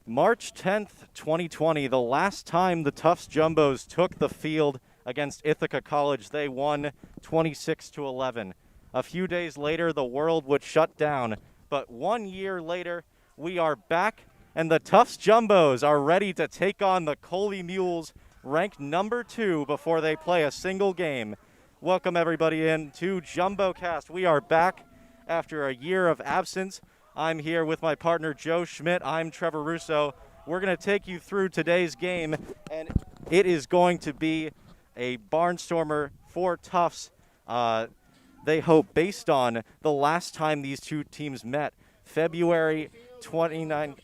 March 10th, 2020, the last time the Tufts Jumbos took the field against Ithaca College, they won 26-11. A few days later, the world would shut down, but 1 year later, we are back, and the Tufts Jumbos are ready to take on the Colby Mules, ranked number 2 before they play a single game. Welcome everybody in to JumboCast. We are back after a year of absence. I'm here with my partner Joe Schmidt. I'm Trevor Russo. We're going to take you through today's game, and it is going to be a barnstormer for Tufts. They hope, based on the last time these two teams met, February 29th,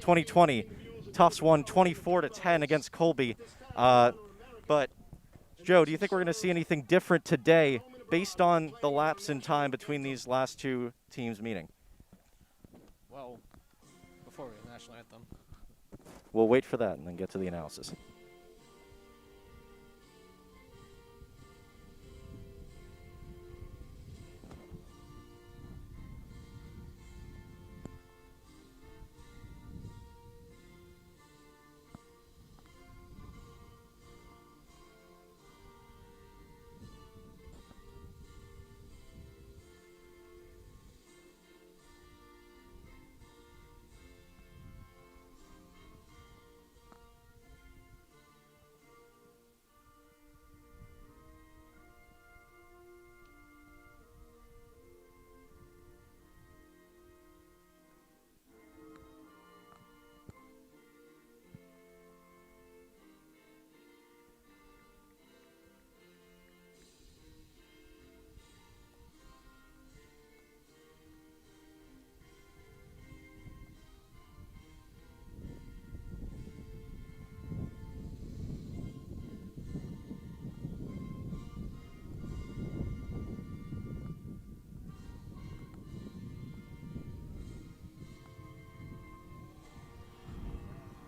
2020. Tufts won 24-10 against Colby. But Joe, do you think we're going to see anything different today based on the lapse in time between these last two teams meeting? Well, before we have the national anthem. We'll wait for that and then get to the analysis.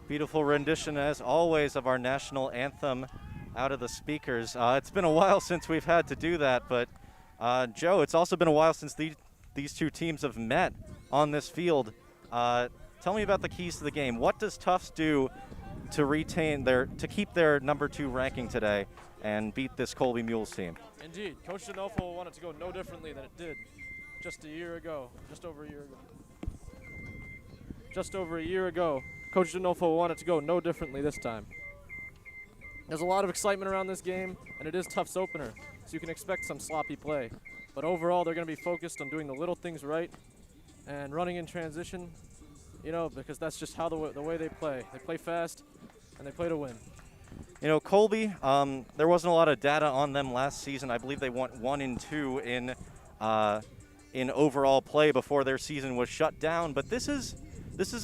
Beautiful rendition, as always, of our national anthem out of the speakers. It's been a while since we've had to do that, but Joe, it's also been a while since these two teams have met on this field. Tell me about the keys to the game. What does Tufts do to keep their number 2 ranking today and beat this Colby Mules team? Indeed, Coach D'Onofrio wanted to go no differently than it did just over a year ago. Coach D'Onofrio wanted to go no differently this time. There's a lot of excitement around this game, and it is Tufts' opener, so you can expect some sloppy play. But overall, they're going to be focused on doing the little things right and running in transition, because that's just how the way they play. They play fast, and they play to win. Colby, there wasn't a lot of data on them last season. I believe they went 1-2 in overall play before their season was shut down. But this is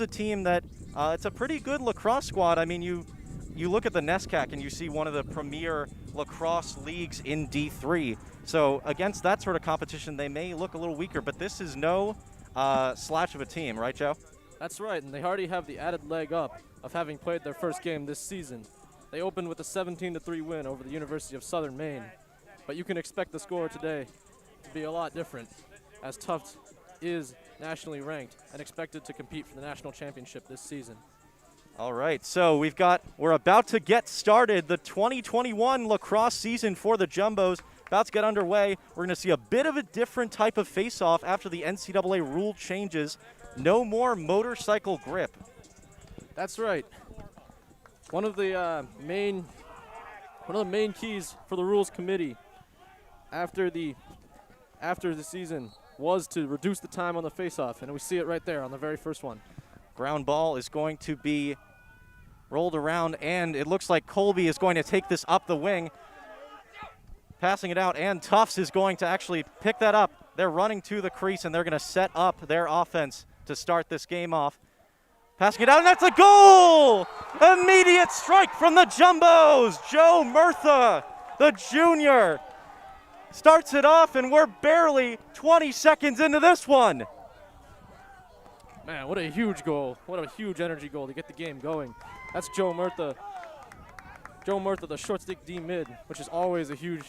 a team that it's a pretty good lacrosse squad. I mean, you look at the NESCAC and you see one of the premier lacrosse leagues in D3. So against that sort of competition, they may look a little weaker, but this is no slouch of a team, right, Joe? That's right, and they already have the added leg up of having played their first game this season. They opened with a 17-3 win over the University of Southern Maine, but you can expect the score today to be a lot different, as Tufts is nationally ranked and expected to compete for the national championship this season. All right, so we're about to get started. The 2021 lacrosse season for the Jumbos about to get underway. We're going to see a bit of a different type of face-off after the NCAA rule changes. No more motorcycle grip. That's right. One of the main keys for the rules committee after the season was to reduce the time on the face-off, and we see it right there on the very first one. Ground ball is going to be rolled around, and it looks like Colby is going to take this up the wing, passing it out, and Tufts is going to actually pick that up. They're running to the crease, and they're going to set up their offense to start this game off. Passing it out, and that's a goal! Immediate strike from the Jumbos. Joe Murtha, the junior, starts it off, and we're barely 20 seconds into this one. Man, what a huge goal. What a huge energy goal to get the game going. That's Joe Murtha. Joe Murtha, the short stick D mid, which is always a huge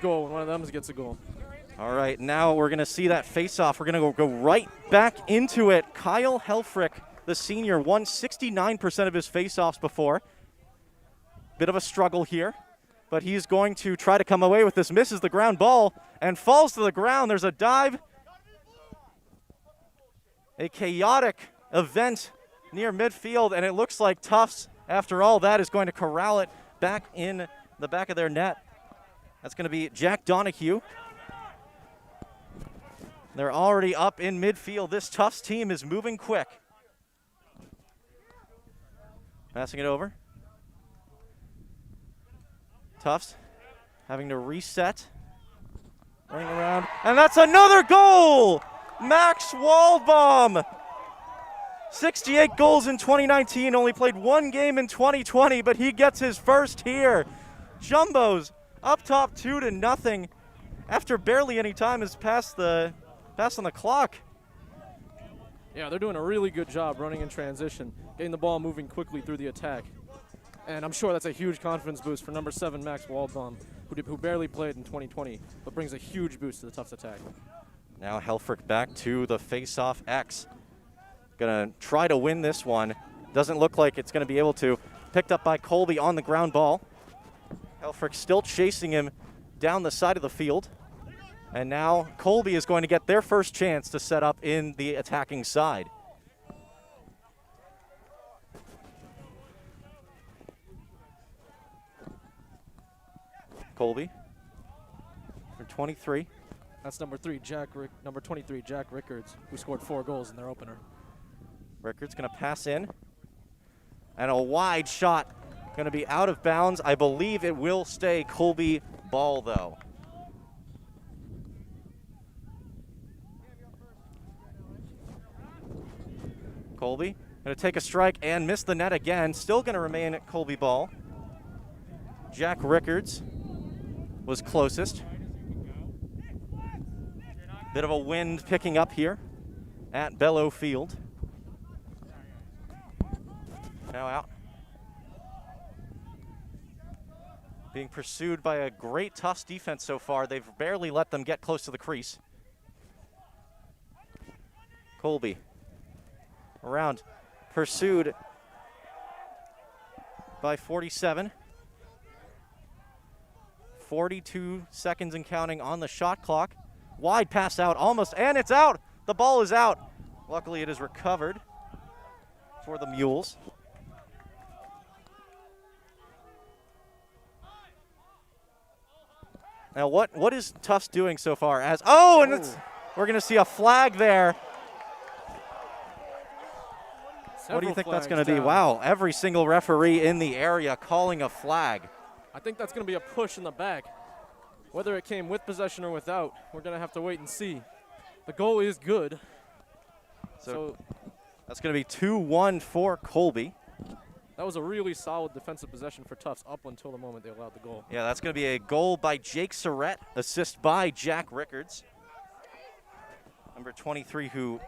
goal when one of them gets a goal. All right, now we're going to see that face-off. We're going to go right back into it. Kyle Helfrich, the senior, won 69% of his face-offs before. Bit of a struggle here, but he's going to try to come away with this. Misses the ground ball and falls to the ground. There's a dive. A chaotic event near midfield, and it looks like Tufts, after all that, is going to corral it back in the back of their net. That's going to be Jack Donahue. They're already up in midfield. This Tufts team is moving quick. Passing it over. Tufts having to reset. Running around. And that's another goal! Max Waldbaum. 68 goals in 2019. Only played one game in 2020, but he gets his first here. Jumbos up top 2-0 after barely any time has passed on the clock. Yeah, they're doing a really good job running in transition, getting the ball moving quickly through the attack. And I'm sure that's a huge confidence boost for number 7, Max Waldbaum, who barely played in 2020, but brings a huge boost to the Tufts attack. Now Helfrich back to the face-off X. Gonna try to win this one. Doesn't look like it's gonna be able to. Picked up by Colby on the ground ball. Helfrich still chasing him down the side of the field. And now Colby is going to get their first chance to set up in the attacking side. Colby for 23. That's number 23, Jack Rickards, who scored 4 goals in their opener. Rickards going to pass in. And a wide shot. Going to be out of bounds. I believe it will stay Colby ball, though. Colby going to take a strike and miss the net again. Still going to remain at Colby ball. Jack Rickards was closest. Bit of a wind picking up here at Bellow Field. Now out. Being pursued by a great Tufts defense so far. They've barely let them get close to the crease. Colby around, pursued by 47. 42 seconds and counting on the shot clock. Wide pass out almost, and it's out. The ball is out. Luckily, it is recovered for the Mules. Now, what is Tufts doing so far? We're going to see a flag there. What do you think that's going to be? Wow, every single referee in the area calling a flag. I think that's going to be a push in the back. Whether it came with possession or without, we're going to have to wait and see. The goal is good. So that's going to be 2-1 for Colby. That was a really solid defensive possession for Tufts up until the moment they allowed the goal. Yeah, that's going to be a goal by Jake Surrett, assist by Jack Rickards. Number 23 who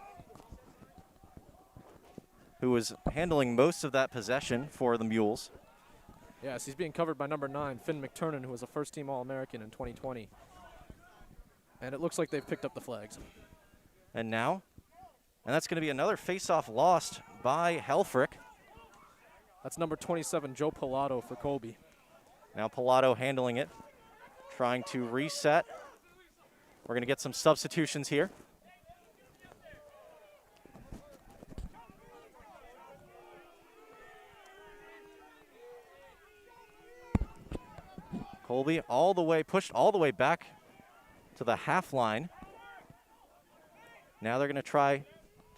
was handling most of that possession for the Mules. Yes, he's being covered by number 9, Finn McTurnan, who was a first-team All-American in 2020. And it looks like they've picked up the flags. And that's going to be another face-off lost by Helfrich. That's number 27, Joe Pilato for Colby. Now Pilato handling it, trying to reset. We're going to get some substitutions here. Colby pushed all the way back to the half line. Now they're going to try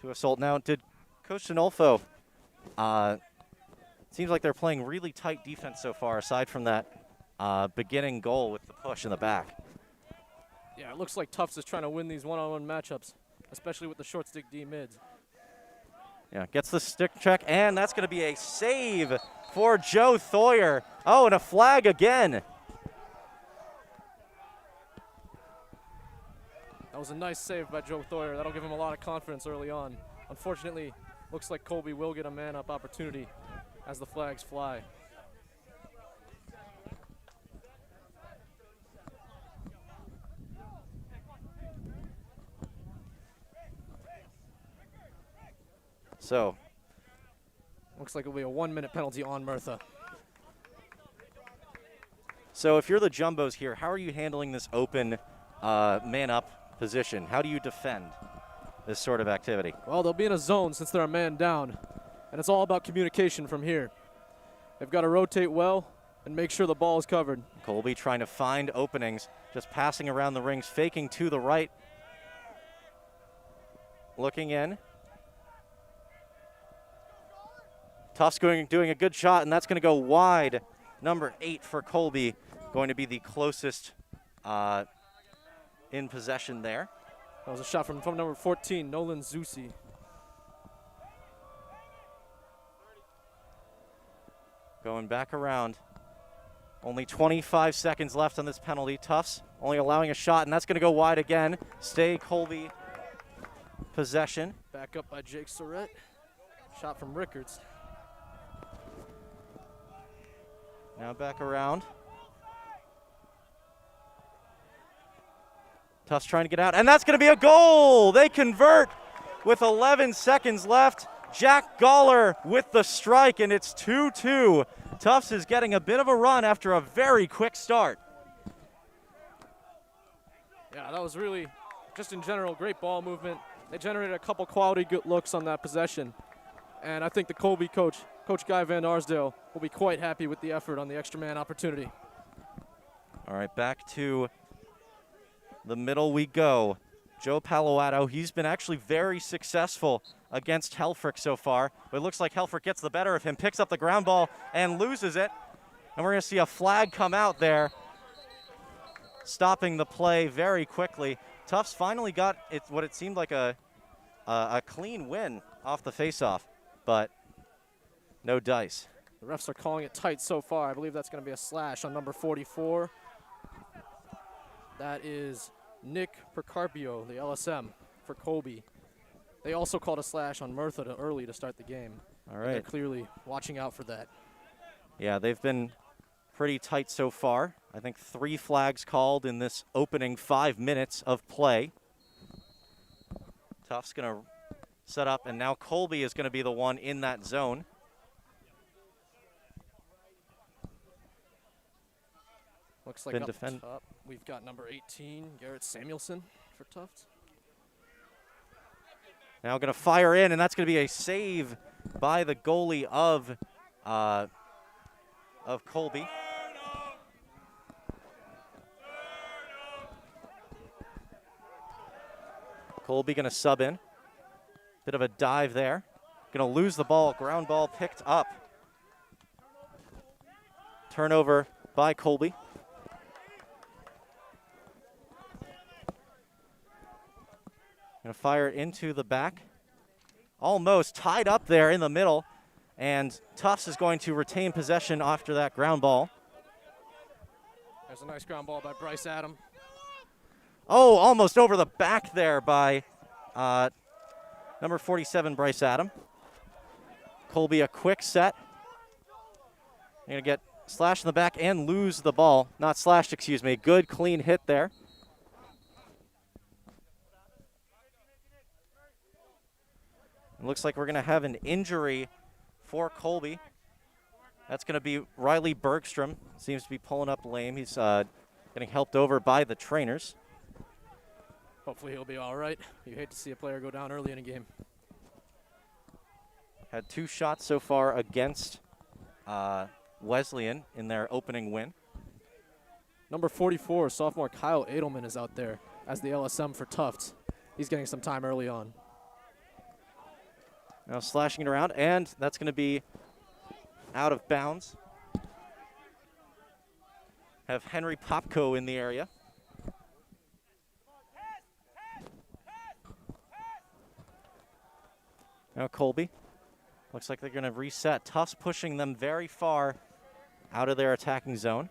to assault. Now, did Coach Dinolfo, seems like they're playing really tight defense so far, aside from that beginning goal with the push in the back. Yeah, it looks like Tufts is trying to win these one-on-one matchups, especially with the short stick D mids. Yeah, gets the stick check, and that's going to be a save for Joe Thoyer. Oh, and a flag again. That was a nice save by Joe Thoyer. That'll give him a lot of confidence early on. Unfortunately, looks like Colby will get a man-up opportunity as the flags fly. So looks like it'll be a 1-minute penalty on Murtha. So if you're the Jumbos here, how are you handling this open man-up position? How do you defend this sort of activity? Well, they'll be in a zone since they're a man down, and it's all about communication from here. They've got to rotate well and make sure the ball is covered. Colby trying to find openings, just passing around the rings, faking to the right. Looking in. Tufts doing a good shot, and that's going to go wide. Number 8 for Colby, going to be the closest in possession there. That was a shot from number 14, Nolan Zusi. Going back around. Only 25 seconds left on this penalty. Tufts only allowing a shot, and that's going to go wide again. Stay Colby possession. Back up by Jake Surratt. Shot from Rickards. Now back around. Tufts trying to get out, and that's going to be a goal. They convert with 11 seconds left. Jack Goller with the strike, and it's 2-2. Tufts is getting a bit of a run after a very quick start. Yeah, that was really, just in general, great ball movement. They generated a couple quality good looks on that possession. And I think the Colby coach, Coach Guy Van Arsdale, will be quite happy with the effort on the extra man opportunity. All right, back to the middle we go. Joe Paloato, he's been actually very successful against Helfrich so far, but it looks like Helfrich gets the better of him, picks up the ground ball and loses it. And we're going to see a flag come out there, stopping the play very quickly. Tufts finally got what it seemed like a clean win off the faceoff, but no dice. The refs are calling it tight so far. I believe that's going to be a slash on number 44. That is Nick Percarpio, the LSM for Colby. They also called a slash on Murtha early to start the game. All right. They're clearly watching out for that. Yeah, they've been pretty tight so far. I think 3 flags called in this opening 5 minutes of play. Tufts going to set up, and now Colby is going to be the one in that zone. Looks like up top, we've got number 18, Garrett Samuelson for Tufts. Now going to fire in, and that's going to be a save by the goalie of Colby. Colby going to sub in. Bit of a dive there. Going to lose the ball. Ground ball picked up. Turnover by Colby. Going to fire it into the back. Almost tied up there in the middle. And Tufts is going to retain possession after that ground ball. There's a nice ground ball by Bryce Adam. Oh, almost over the back there by number 47, Bryce Adam. Colby a quick set. Going to get slashed in the back and lose the ball. Not slashed, excuse me. Good, clean hit there. It looks like we're going to have an injury for Colby. That's going to be Riley Bergstrom. Seems to be pulling up lame. He's getting helped over by the trainers. Hopefully he'll be all right. You hate to see a player go down early in a game. Had 2 shots so far against Wesleyan in their opening win. Number 44, sophomore Kyle Edelman is out there as the LSM for Tufts. He's getting some time early on. Now slashing it around, and that's going to be out of bounds. Have Henry Popko in the area. Now Colby. Looks like they're going to reset. Tufts pushing them very far out of their attacking zone.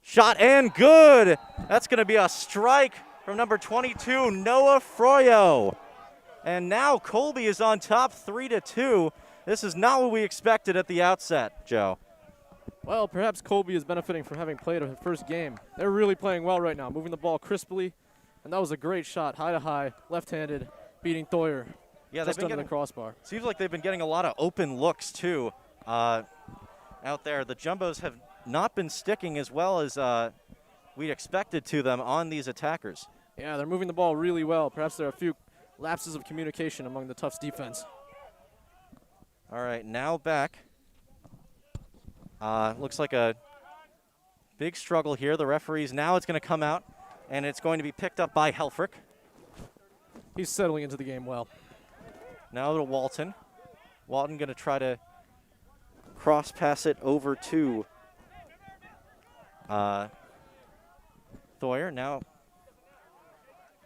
Shot and good. That's going to be a strike from number 22, Noah Froyo. And now Colby is on top 3-2. This is not what we expected at the outset, Joe. Well, perhaps Colby is benefiting from having played a first game. They're really playing well right now, moving the ball crisply, And that was a great shot, high to high, left-handed, beating Thoyer. Yeah, just under the crossbar. Seems like they've been getting a lot of open looks too out there. The Jumbos have not been sticking as well as we'd expected to them on these attackers. Yeah, they're moving the ball really well. Perhaps there are a few lapses of communication among the Tufts defense. All right, now back. Looks like a big struggle here. The referees, now it's going to come out, and it's going to be picked up by Helfrich. He's settling into the game well. Now to Walton. Walton going to try to cross pass it over to Thoyer. Now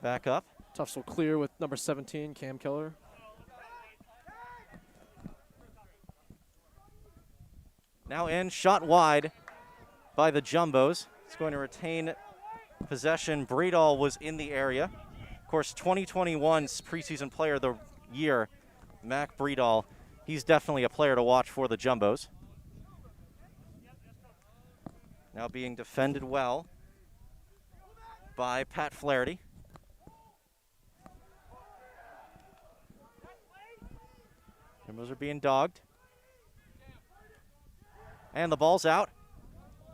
back up. Tufts will clear with number 17, Cam Keller. Now in, shot wide by the Jumbos. It's going to retain possession. Breedall was in the area. Of course, 2021's preseason player of the year, Mac Breedall. He's definitely a player to watch for the Jumbos. Now being defended well by Pat Flaherty. Jumbos are being dogged. And the ball's out.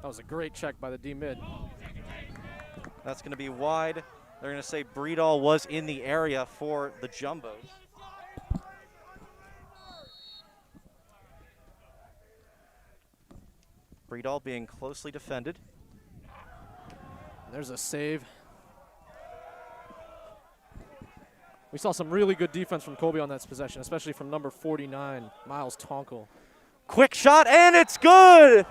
That was a great check by the D-mid. That's going to be wide. They're going to say Breedall was in the area for the Jumbos. Breedall being closely defended. There's a save. We saw some really good defense from Colby on that possession, especially from number 49, Miles Tonkel. Quick shot, and it's good!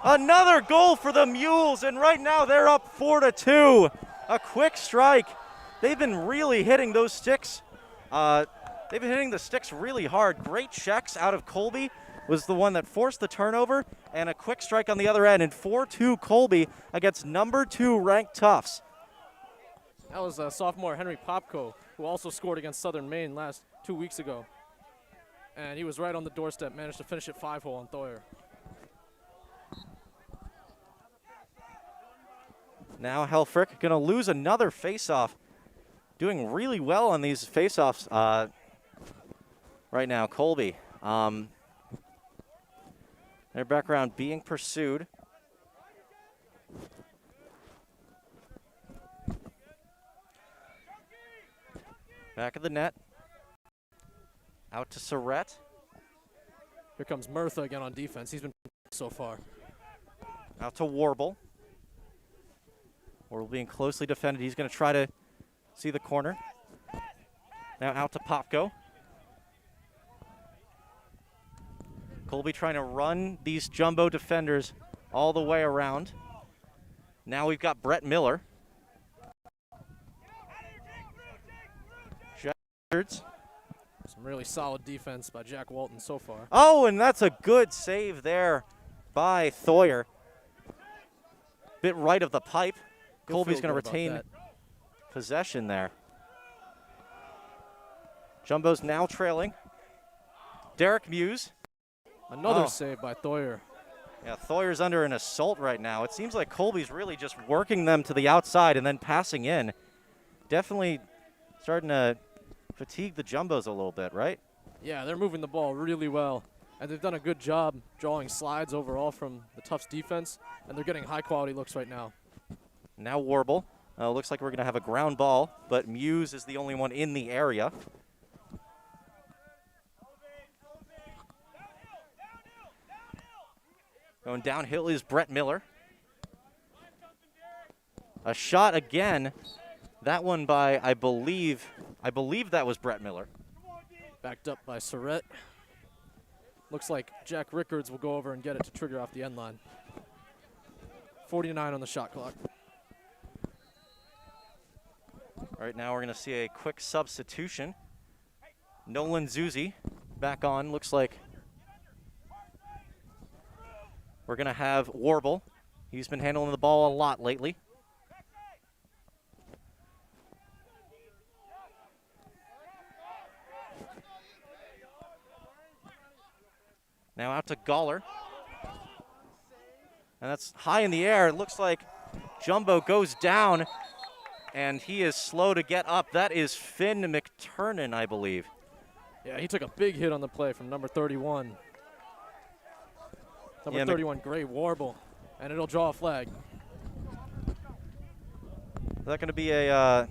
Another goal for the Mules, and right now they're up 4-2. A quick strike. They've been really hitting those sticks. They've been hitting the sticks really hard. Great checks out of Colby was the one that forced the turnover, and a quick strike on the other end, and 4-2 Colby against number 2 ranked Tufts. That was sophomore Henry Popko, who also scored against Southern Maine 2 weeks ago. And he was right on the doorstep, managed to finish it 5-hole on Thoyer. Now Helfrich going to lose another face-off. Doing really well on these face-offs right now, Colby. Their background being pursued. Back of the net. Out to Surrett. Here comes Murtha again on defense. He's been so far. Out to Warble. Warble being closely defended. He's going to try to see the corner. Now out to Popko. Colby trying to run these Jumbo defenders all the way around. Now we've got Brett Miller. Some really solid defense by Jack Walton so far. Oh, and that's a good save there by Thoyer. Bit right of the pipe. Colby's going to retain possession there. Jumbo's now trailing. Derek Muse. Another save by Thoyer. Yeah, Thoyer's under an assault right now. It seems like Colby's really just working them to the outside and then passing in. Definitely starting to fatigue the Jumbos a little bit, right? Yeah, they're moving the ball really well. And they've done a good job drawing slides overall from the Tufts defense. And they're getting high-quality looks right now. Now Warble. Looks like we're going to have a ground ball, but Muse is the only one in the area. Going downhill is Brett Miller. A shot again. That one by, I believe that was Brett Miller. Backed up by Surrett. Looks like Jack Rickards will go over and get it to trigger off the end line. 49 on the shot clock. All right, now we're going to see a quick substitution. Nolan Zuzi back on. Looks like we're going to have Warble. He's been handling the ball a lot lately. Now out to Goller. And that's high in the air. It looks like Jumbo goes down. And he is slow to get up. That is Finn McTurnan, I believe. Yeah, he took a big hit on the play from number 31. Number 31, Gray Warble, and it'll draw a flag. Is that going to be a...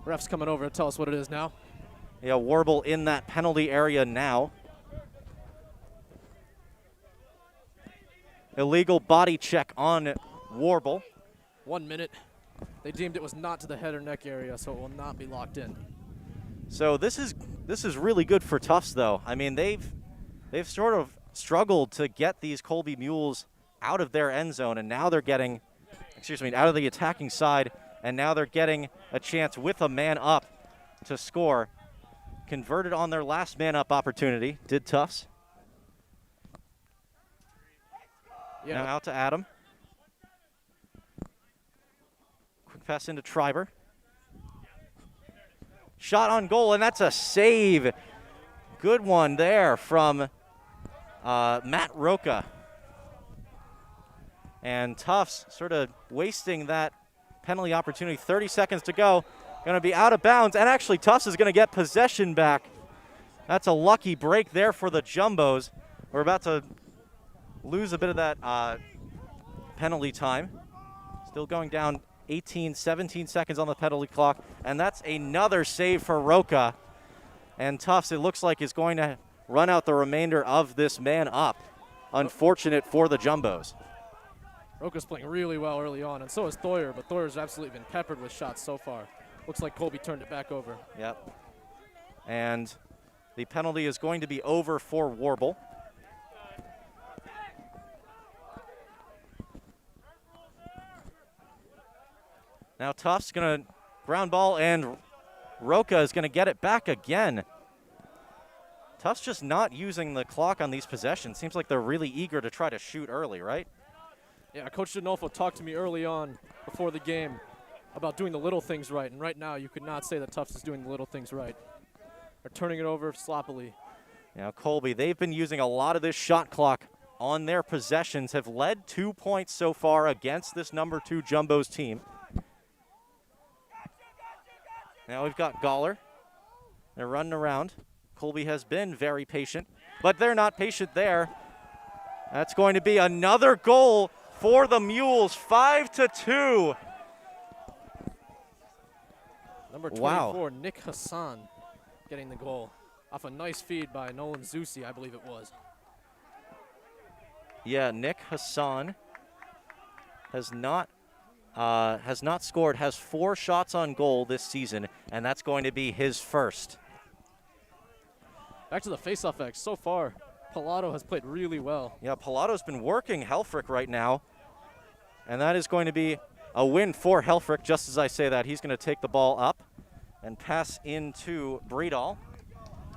Ref's coming over to tell us what it is now. Yeah, Warble in that penalty area now. Illegal body check on Warble. 1 minute. They deemed it was not to the head or neck area, so it will not be locked in. So this is really good for Tufts, though. I mean, they've sort of struggled to get these Colby Mules out of their end zone, and now they're getting, out of the attacking side, and now they're getting a chance with a man up to score. Converted on their last man up opportunity, did Tufts. Yeah. Now out to Adam. Quick pass into Triber. Shot on goal, and that's a save. Good one there from Matt Roca. And Tufts sort of wasting that penalty opportunity. 30 seconds to go. Going to be out of bounds, and actually Tufts is going to get possession back. That's a lucky break there for the Jumbos. We're about to lose a bit of that penalty time. Still going down 17 seconds on the penalty clock, and that's another save for Roca. And Tufts, it looks like, is going to run out the remainder of this man up. Unfortunate for the Jumbos. Roca's playing really well early on, and so is Thoyer, but Thoyer's absolutely been peppered with shots so far. Looks like Colby turned it back over. Yep. And the penalty is going to be over for Warble. Now Tufts going to ground ball, and Roca is going to get it back again. Tufts just not using the clock on these possessions. Seems like they're really eager to try to shoot early, right? Yeah, Coach D'Onofrio talked to me early on before the game about doing the little things right, and right now you could not say that Tufts is doing the little things right. They're turning it over sloppily. Now Colby, they've been using a lot of this shot clock on their possessions, have led 2 points so far against this number 2 Jumbos team. Now we've got Goller. They're running around. Colby has been very patient, but they're not patient there. That's going to be another goal for the Mules, 5-2. Number 24, Nick Hassan, getting the goal off a nice feed by Nolan Zusi, I believe it was. Yeah, Nick Hassan has not scored, has 4 shots on goal this season, and that's going to be his first. Back to the faceoff X. So far, Pilato has played really well. Yeah, Pilato's been working Helfrich right now, and that is going to be a win for Helfrich. Just as I say that, he's going to take the ball up and pass into Breedall.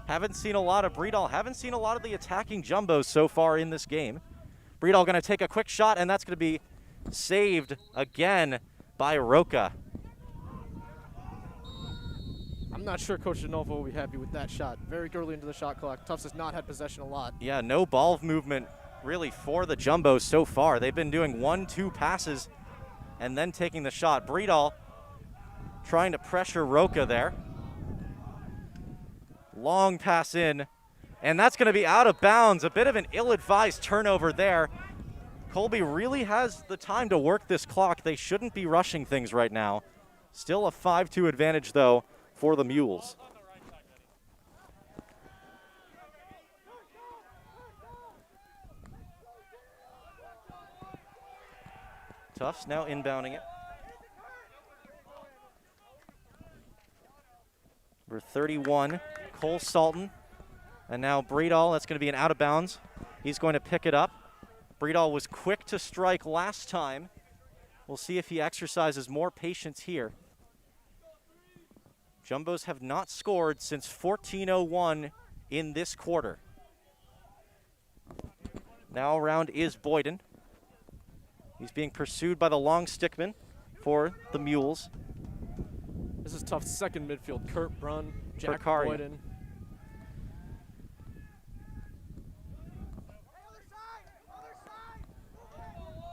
Haven't seen a lot of Breedall. Haven't seen a lot of the attacking Jumbos so far in this game. Breedall going to take a quick shot, and that's going to be saved again by Roca. I'm not sure Coach D'Onofrio will be happy with that shot. Very early into the shot clock. Tufts has not had possession a lot. Yeah, no ball movement really for the Jumbos so far. They've been doing 1-2 passes and then taking the shot. Breedall trying to pressure Roca there. Long pass in, and that's going to be out of bounds. A bit of an ill-advised turnover there. Colby really has the time to work this clock. They shouldn't be rushing things right now. Still a 5-2 advantage, though, for the Mules. Tufts now inbounding it. Number 31, Cole Salton. And now Breedall, that's going to be an out of bounds. He's going to pick it up. Breedall was quick to strike last time. We'll see if he exercises more patience here. Jumbos have not scored since 14:01 in this quarter. Now around is Boyden. He's being pursued by the long stickman for the Mules. This is Tufts' second midfield. Kurt Brunn, Jack Perkari. Boyden.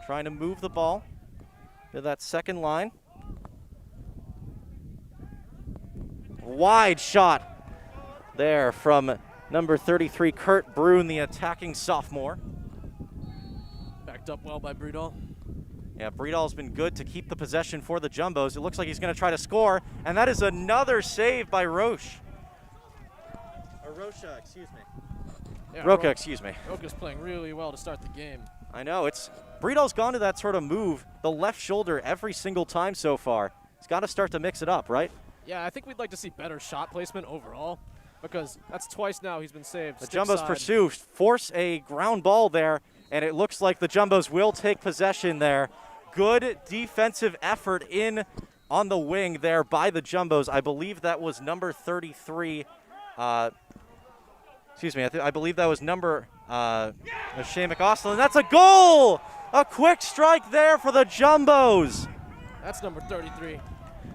Trying to move the ball. to that second line. Wide shot there from number 33, Kurt Brune, the attacking sophomore. Backed up well by Bredahl. Yeah, Bredahl's been good to keep the possession for the Jumbos. It looks like he's going to try to score, and that is another save by Rocha, excuse me. Yeah, Rocha, excuse me. Rocha's playing really well to start the game. I know, Bredahl's gone to that sort of move, the left shoulder, every single time so far. He's got to start to mix it up, right? Yeah, I think we'd like to see better shot placement overall, because that's twice now he's been saved. The Jumbos pursue, force a ground ball there, and it looks like the Jumbos will take possession there. Good defensive effort in on the wing there by the Jumbos. I believe that was number 33. Excuse me, I believe that was number Shea McAustin. That's a goal! A quick strike there for the Jumbos. That's number 33.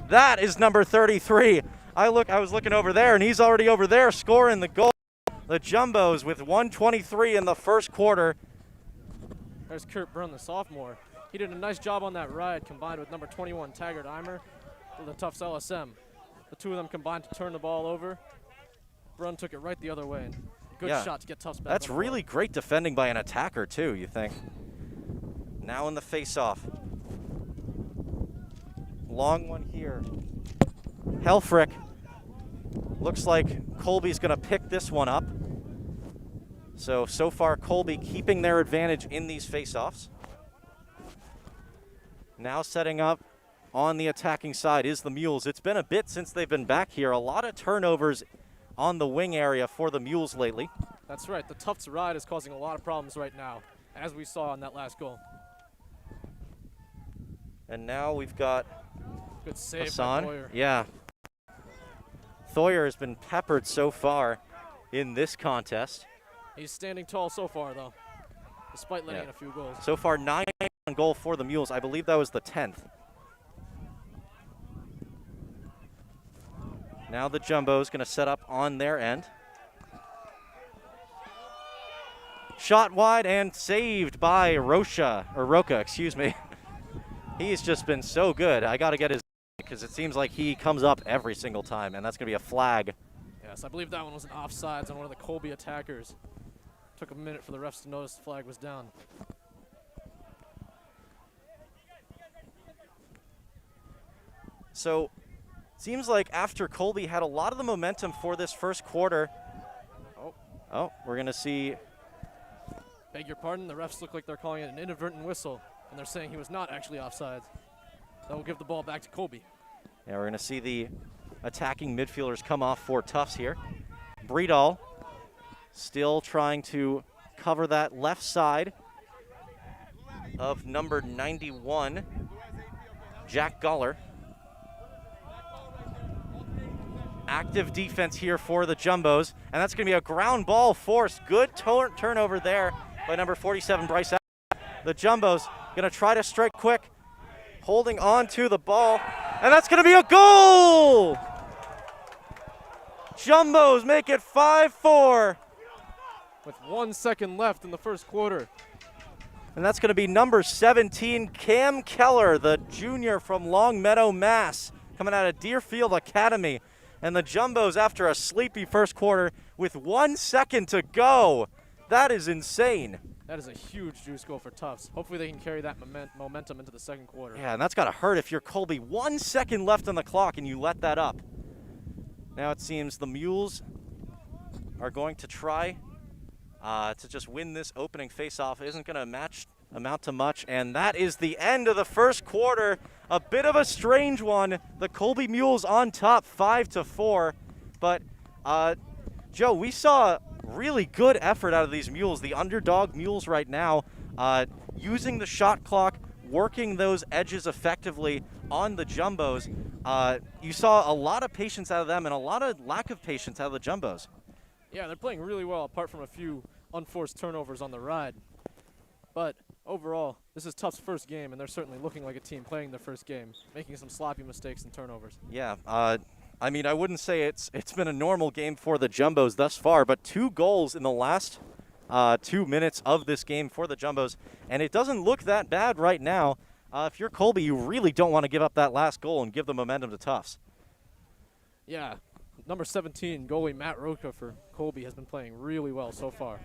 That is number 33. I was looking over there, and he's already over there scoring the goal. The Jumbos with 1:23 in the first quarter. There's Kurt Brune, the sophomore. He did a nice job on that ride, combined with number 21, Taggart Eimer, for the Tufts LSM. The two of them combined to turn the ball over. Brune took it right the other way. Good shot to get Tufts back. That's really great defending by an attacker, too, you think. Now in the face-off. Long one here. Helfrich. Looks like Colby's going to pick this one up. So far, Colby keeping their advantage in these face-offs. Now setting up on the attacking side is the Mules. It's been a bit since they've been back here. A lot of turnovers on the wing area for the Mules lately. That's right. The Tufts ride is causing a lot of problems right now, as we saw in that last goal. And now we've got good save Hassan. by Thoyer. Yeah. Thoyer has been peppered so far in this contest. He's standing tall so far, though, despite letting in a few goals. So far, 9 on goal for the Mules. I believe that was the 10th. Now the Jumbo's going to set up on their end. Shot wide and saved by Rocha, excuse me. He's just been so good. I got to get his, because it seems like he comes up every single time, and that's going to be a flag. Yes, I believe that one was an offsides on one of the Colby attackers. Took a minute for the refs to notice the flag was down. So, seems like after Colby had a lot of the momentum for this first quarter. Oh, we're going to see. Beg your pardon, the refs look like they're calling it an inadvertent whistle, and they're saying he was not actually offsides. That will give the ball back to Colby. Yeah, we're going to see the attacking midfielders come off for Tufts here. Bredahl still trying to cover that left side of number 91, Jack Guller. Active defense here for the Jumbos, and that's going to be a ground ball forced. Good turnover there by number 47, Bryce. The Jumbos going to try to strike quick, holding on to the ball, and that's going to be a goal! Jumbos make it 5-4. With 1 second left in the first quarter. And that's going to be number 17, Cam Keller, the junior from Longmeadow, Mass, coming out of Deerfield Academy. And the Jumbos, after a sleepy first quarter, with 1 second to go. That is insane. That is a huge juice goal for Tufts. Hopefully they can carry that momentum into the second quarter. Yeah, and that's got to hurt if you're Colby. 1 second left on the clock and you let that up. Now it seems the Mules are going to try to just win this opening face-off. It isn't going to amount to much, and that is the end of the first quarter. A bit of a strange one. The Colby Mules on top, 5-4. But, Joe, we saw really good effort out of these Mules, the underdog Mules right now, using the shot clock, working those edges effectively on the Jumbos. You saw a lot of patience out of them and a lot of lack of patience out of the Jumbos. Yeah, they're playing really well, apart from a few unforced turnovers on the ride. But overall, this is Tufts' first game, and they're certainly looking like a team playing their first game, making some sloppy mistakes and turnovers. Yeah, I mean, I wouldn't say it's been a normal game for the Jumbos thus far, but 2 goals in the last 2 minutes of this game for the Jumbos, and it doesn't look that bad right now. If you're Colby, you really don't want to give up that last goal and give the momentum to Tufts. Yeah, number 17, goalie Matt Roca for Colby has been playing really well so far.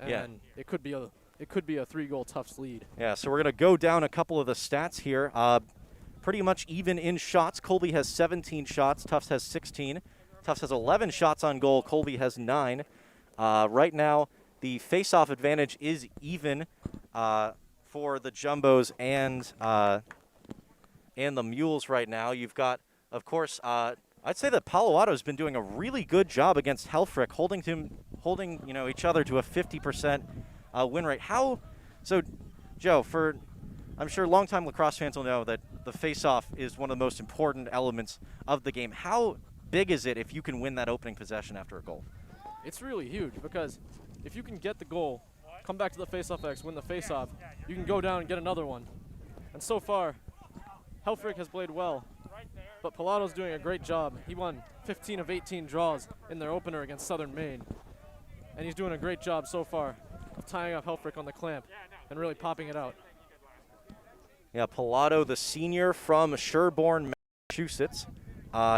And it could be a 3-goal Tufts lead. Yeah, so we're going to go down a couple of the stats here. Pretty much even in shots. Colby has 17 shots. Tufts has 16. Tufts has 11 shots on goal. Colby has 9. Right now, the face-off advantage is even for the Jumbos and the Mules right now. You've got, of course, I'd say that Palo Alto's been doing a really good job against Helfrich, holding each other to a 50% win rate. So, Joe, I'm sure longtime lacrosse fans will know that the face-off is one of the most important elements of the game. How big is it if you can win that opening possession after a goal? It's really huge because if you can get the goal, come back to the face-off X, win the face-off, you can go down and get another one. And so far, Helfrich has played well, but Pilato's doing a great job. He won 15 of 18 draws in their opener against Southern Maine, and he's doing a great job so far of tying up Helfrich on the clamp and really popping it out. Yeah, Pilato, the senior from Sherborne, Massachusetts.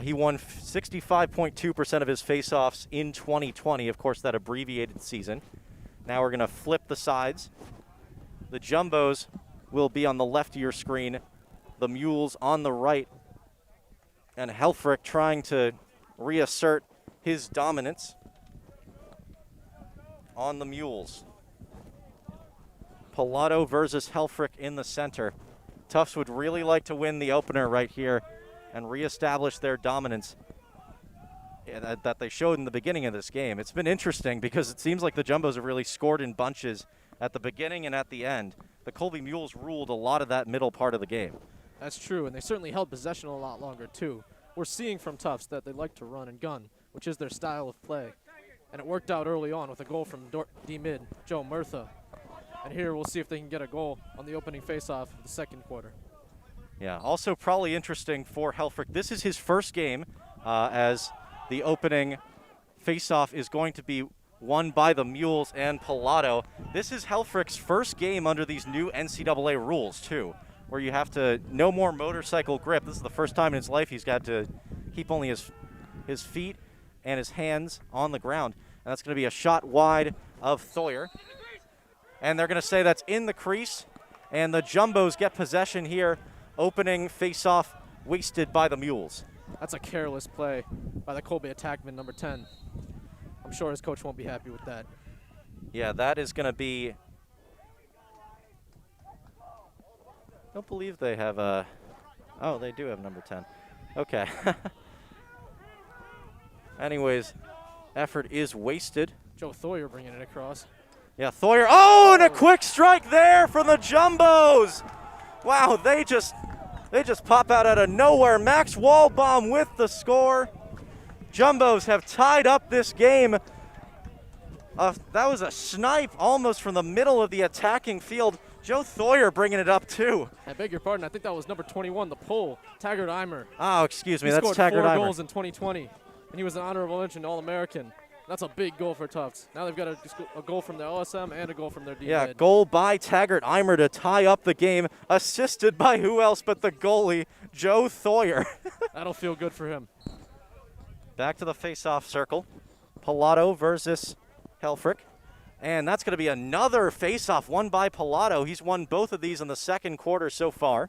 He won 65.2% of his faceoffs in 2020, of course, that abbreviated season. Now we're going to flip the sides. The Jumbos will be on the left of your screen, the Mules on the right, and Helfrich trying to reassert his dominance on the Mules. Pilato versus Helfrich in the center. Tufts would really like to win the opener right here and reestablish their dominance that they showed in the beginning of this game. It's been interesting because it seems like the Jumbos have really scored in bunches at the beginning and at the end. The Colby Mules ruled a lot of that middle part of the game. That's true, and they certainly held possession a lot longer, too. We're seeing from Tufts that they like to run and gun, which is their style of play. And it worked out early on with a goal from D-mid, Joe Murtha. And here we'll see if they can get a goal on the opening faceoff of the second quarter. Yeah, also probably interesting for Helfrich. This is his first game as the opening faceoff is going to be won by the Mules and Pilato. This is Helfrich's first game under these new NCAA rules, too, where you have to no more motorcycle grip. This is the first time in his life he's got to keep only his feet and his hands on the ground. And that's going to be a shot wide of Thoyer. And they're going to say that's in the crease. And the Jumbos get possession here. Opening face-off wasted by the Mules. That's a careless play by the Colby attackman, number 10. I'm sure his coach won't be happy with that. Yeah, that is going to be... I don't believe they have a... Oh, they do have number 10. Okay. Anyways, effort is wasted. Joe Thoyer bringing it across. Yeah, Thoyer. Oh, and a quick strike there from the Jumbos. Wow, they just pop out of nowhere. Max Waldbaum with the score. Jumbos have tied up this game. That was a snipe almost from the middle of the attacking field. Joe Thoyer bringing it up, too. I beg your pardon. I think that was number 21, the pull, Taggart Eimer. Oh, excuse me. That's Taggart Eimer. He scored 4 goals in 2020, and he was an honorable mention All-American. That's a big goal for Tufts. Now they've got a goal from the OSM and a goal from their D-mid. Yeah, goal by Taggart Eimer to tie up the game, assisted by who else but the goalie, Joe Thoyer. That'll feel good for him. Back to the face-off circle. Pilato versus Helfrich. And that's going to be another face-off won by Pilato. He's won both of these in the second quarter so far.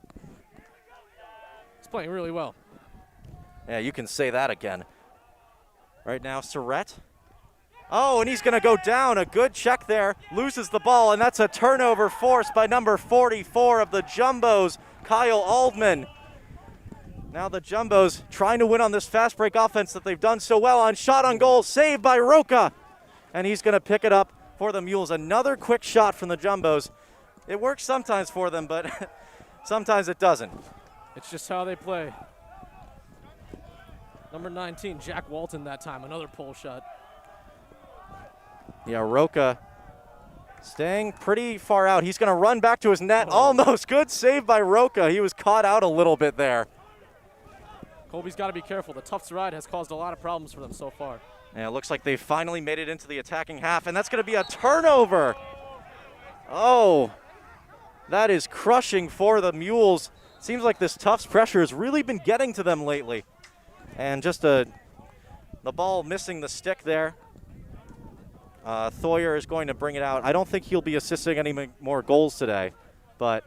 He's playing really well. Yeah, you can say that again. Right now, Surrett. Oh, and he's going to go down. A good check there. Loses the ball, and that's a turnover forced by number 44 of the Jumbos, Kyle Aldman. Now the Jumbos trying to win on this fast break offense that they've done so well on. Shot on goal, saved by Roca. And he's going to pick it up for the Mules. Another quick shot from the Jumbos. It works sometimes for them, but sometimes it doesn't. It's just how they play. Number 19, Jack Walton that time, another pole shot. Yeah, Roca staying pretty far out. He's going to run back to his net. Almost good save by Roca. He was caught out a little bit there. Colby's got to be careful. The Tufts ride has caused a lot of problems for them so far. Yeah, it looks like they finally made it into the attacking half, and that's going to be a turnover. Oh, That is crushing for the Mules. Seems like this Tufts pressure has really been getting to them lately. And just the ball missing the stick there. Thoyer is going to bring it out. I don't think he'll be assisting any more goals today, but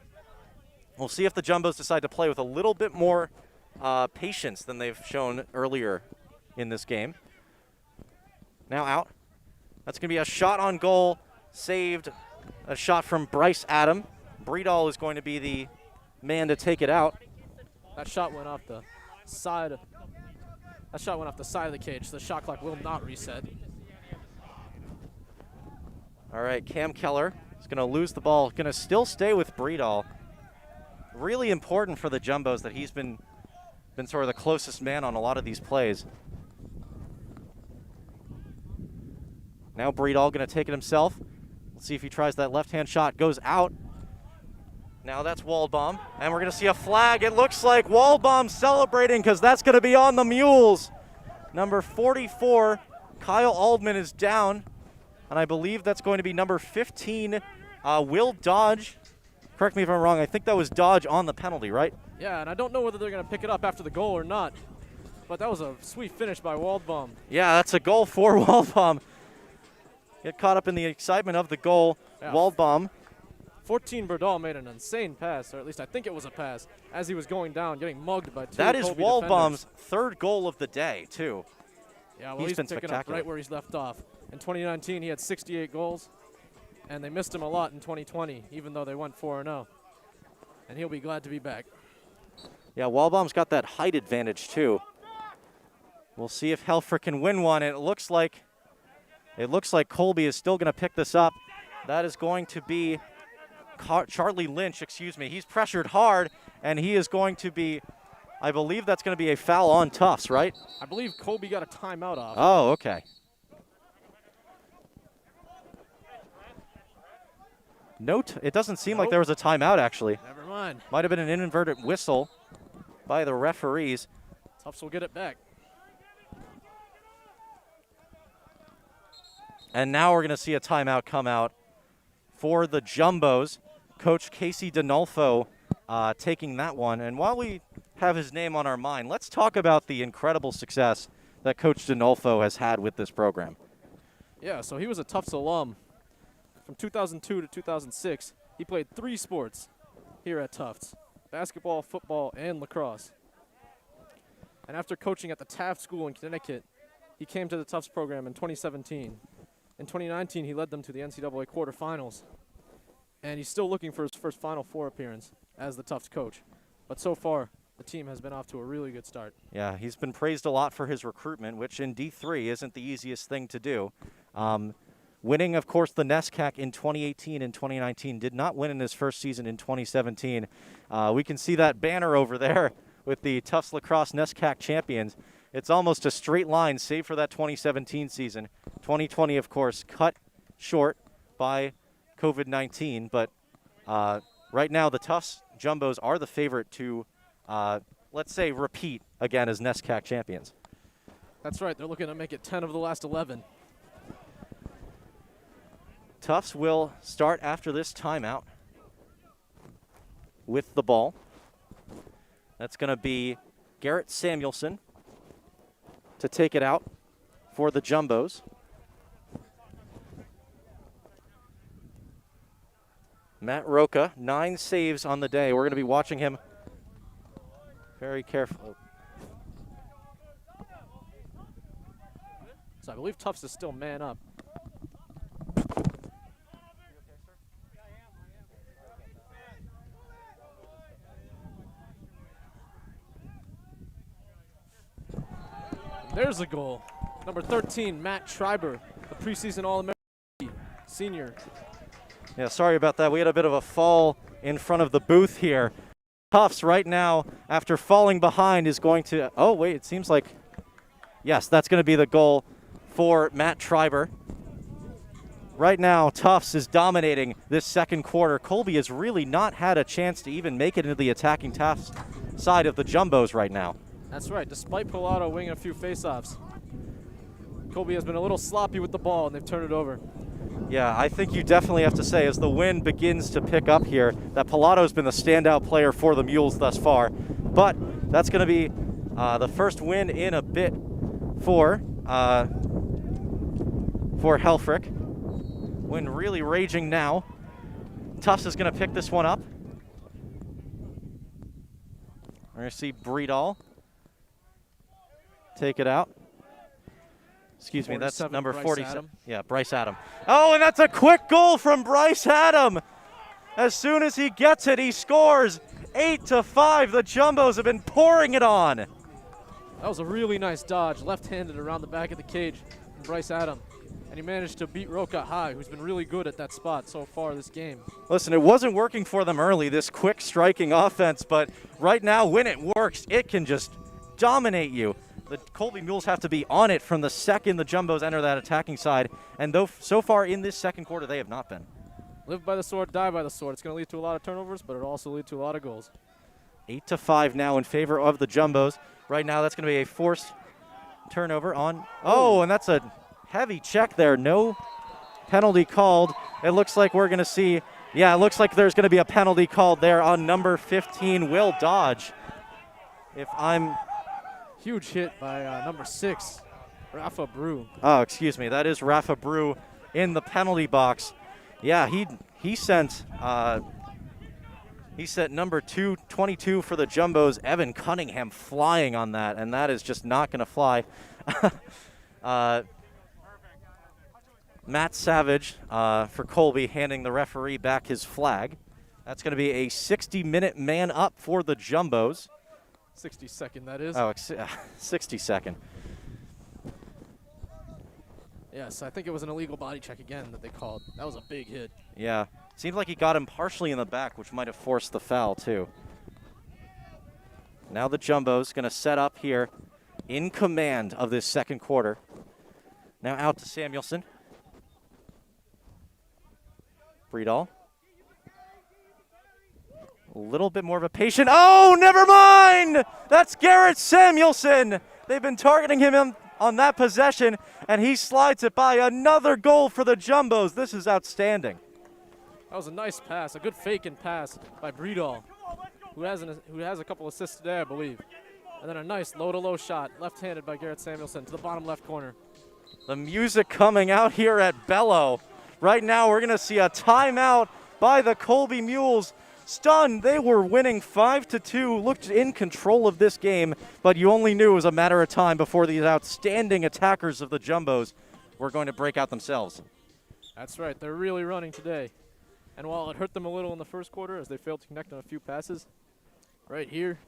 we'll see if the Jumbos decide to play with a little bit more patience than they've shown earlier in this game. Now out. That's going to be a shot on goal, saved. A shot from Bryce Adam. Breedall is going to be the man to take it out. That shot went off the side. That shot went off the side of the cage. So the shot clock will not reset. All right, Cam Keller is going to lose the ball. Going to still stay with Breedall. Really important for the Jumbos that he's been sort of the closest man on a lot of these plays. Now Breedall going to take it himself. Let's see if he tries that left-hand shot. Goes out. Now that's Waldbaum. And we're going to see a flag. It looks like Waldbaum celebrating because that's going to be on the Mules. Number 44, Kyle Aldman, is down. And I believe that's going to be number 15, Will Dodge. Correct me if I'm wrong. I think that was Dodge on the penalty, right? Yeah, and I don't know whether they're going to pick it up after the goal or not. But that was a sweet finish by Waldbaum. Yeah, that's a goal for Waldbaum. Get caught up in the excitement of the goal. Yeah. Waldbaum. 14 Berdal made an insane pass, or at least I think it was a pass, as he was going down, getting mugged by two That is Colby Waldbaum's defenders. third goal of the day, too. Yeah, well, he's been picking spectacular. up right where he's left off. In 2019, he had 68 goals, and they missed him a lot in 2020, even though they went 4-0. And he'll be glad to be back. Yeah, Waldbaum's got that height advantage, too. We'll see if Helfer can win one. It looks like Colby is still going to pick this up. That is going to be Charlie Lynch, excuse me. He's pressured hard, and he is going to be, I believe that's going to be a foul on Tufts, right? I believe Colby got a timeout off. Oh, okay. It doesn't seem like there was a timeout, actually. Never mind. Might have been an inadvertent whistle by the referees. Tufts will get it back. And now we're going to see a timeout come out for the Jumbos. Coach Casey Dinolfo taking that one. And while we have his name on our mind, let's talk about the incredible success that Coach Dinolfo has had with this program. Yeah, so he was a Tufts alum. From 2002 to 2006, he played 3 sports here at Tufts: basketball, football, and lacrosse. And after coaching at the Taft School in Connecticut, he came to the Tufts program in 2017. In 2019, he led them to the NCAA quarterfinals. And he's still looking for his first Final Four appearance as the Tufts coach. But so far, the team has been off to a really good start. Yeah, he's been praised a lot for his recruitment, which in D3 isn't the easiest thing to do. Winning, of course, the NESCAC in 2018 and 2019, did not win in his first season in 2017. We can see that banner over there with the Tufts Lacrosse NESCAC champions. It's almost a straight line, save for that 2017 season. 2020, of course, cut short by COVID-19. But right now, the Tufts Jumbos are the favorite to, let's say, repeat again as NESCAC champions. That's right. They're looking to make it 10 of the last 11. Tufts will start after this timeout with the ball. That's going to be Garrett Samuelson to take it out for the Jumbos. Matt Roca, 9 saves on the day. We're going to be watching him very carefully. So I believe Tufts is still man up. There's a goal. Number 13, Matt Schreiber, the preseason All-American senior. Yeah, sorry about that. We had a bit of a fall in front of the booth here. Tufts right now, after falling behind, is going to, oh wait, it seems like, yes, that's going to be the goal for Matt Schreiber. Right now, Tufts is dominating this second quarter. Colby has really not had a chance to even make it into the attacking Tufts side of the Jumbos right now. That's right, despite Pilato winging a few faceoffs. Colby has been a little sloppy with the ball, and they've turned it over. Yeah, I think you definitely have to say, as the wind begins to pick up here, that Pilato's been the standout player for the Mules thus far. But that's going to be the first win in a bit for Helfrich. Wind really raging now. Tufts is going to pick this one up. We're going to see Breedall take it out. Excuse me, that's number 47. Yeah, Bryce Adam. Oh, and that's a quick goal from Bryce Adam. As soon as he gets it, he scores. 8-5. The Jumbos have been pouring it on. That was a really nice dodge, left-handed around the back of the cage from Bryce Adam. And he managed to beat Roca High, who's been really good at that spot so far this game. Listen, it wasn't working for them early, this quick striking offense, but right now when it works, it can just dominate you. The Colby Mules have to be on it from the second the Jumbos enter that attacking side, and though so far in this second quarter they have not been. Live by the sword, die by the sword. It's going to lead to a lot of turnovers, but it'll also lead to a lot of goals. 8-5 now in favor of the Jumbos. Right now that's going to be a forced turnover on. Oh, and that's a heavy check there. No penalty called. It looks like we're going to see, yeah, it looks like there's going to be a penalty called there on number 15, Will Dodge. Huge hit by number 6, Rafa Brew. Oh, excuse me. That is Rafa Brew in the penalty box. Yeah, he sent number 22 for the Jumbos, Evan Cunningham, flying on that, and that is just not going to fly. Matt Savage for Colby handing the referee back his flag. That's going to be a 60-minute man up for the Jumbos. 60-second, that is. Oh, 60-second. Yes, I think it was an illegal body check again that they called. That was a big hit. Yeah. Seems like he got him partially in the back, which might have forced the foul, too. Now the Jumbos going to set up here in command of this second quarter. Now out to Samuelson. Breedall. A little bit more of a patient. Oh, never mind! That's Garrett Samuelson. They've been targeting him on that possession, and he slides it by. Another goal for the Jumbos. This is outstanding. That was a nice pass, a good fake and pass by Breedall, who has a couple assists today, I believe. And then a nice low-to-low shot, left-handed by Garrett Samuelson to the bottom left corner. The music coming out here at Bello. Right now we're going to see a timeout by the Colby Mules. Stunned, they were winning 5-2, looked in control of this game, but you only knew it was a matter of time before these outstanding attackers of the Jumbos were going to break out themselves. That's right, they're really running today. And while it hurt them a little in the first quarter as they failed to connect on a few passes, right here,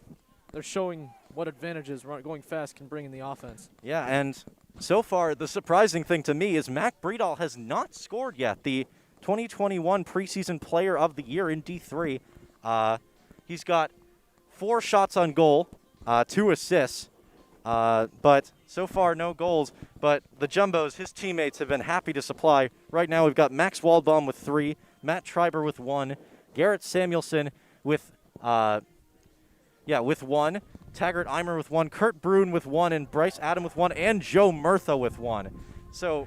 they're showing what advantages going fast can bring in the offense. Yeah, and so far, the surprising thing to me is Mac Breedall has not scored yet. The 2021 preseason player of the year in D3. He's got 4 shots on goal, 2 assists, but so far no goals. But the Jumbos, his teammates, have been happy to supply. Right now we've got Max Waldbaum with 3, Matt Treiber with 1, Garrett Samuelson with 1, Taggart Eimer with 1, Kurt Bruin with 1, and Bryce Adam with 1, and Joe Murtha with 1. So,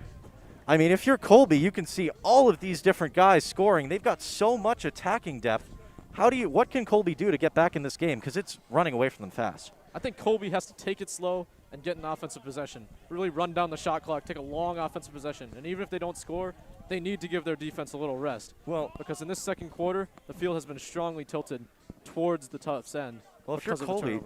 I mean, if you're Colby, you can see all of these different guys scoring. They've got so much attacking depth. What can Colby do to get back in this game? Because it's running away from them fast. I think Colby has to take it slow and get an offensive possession. Really run down the shot clock, take a long offensive possession. And even if they don't score, they need to give their defense a little rest. Well, because in this second quarter, the field has been strongly tilted towards the Tufts end. Well, if you're Colby,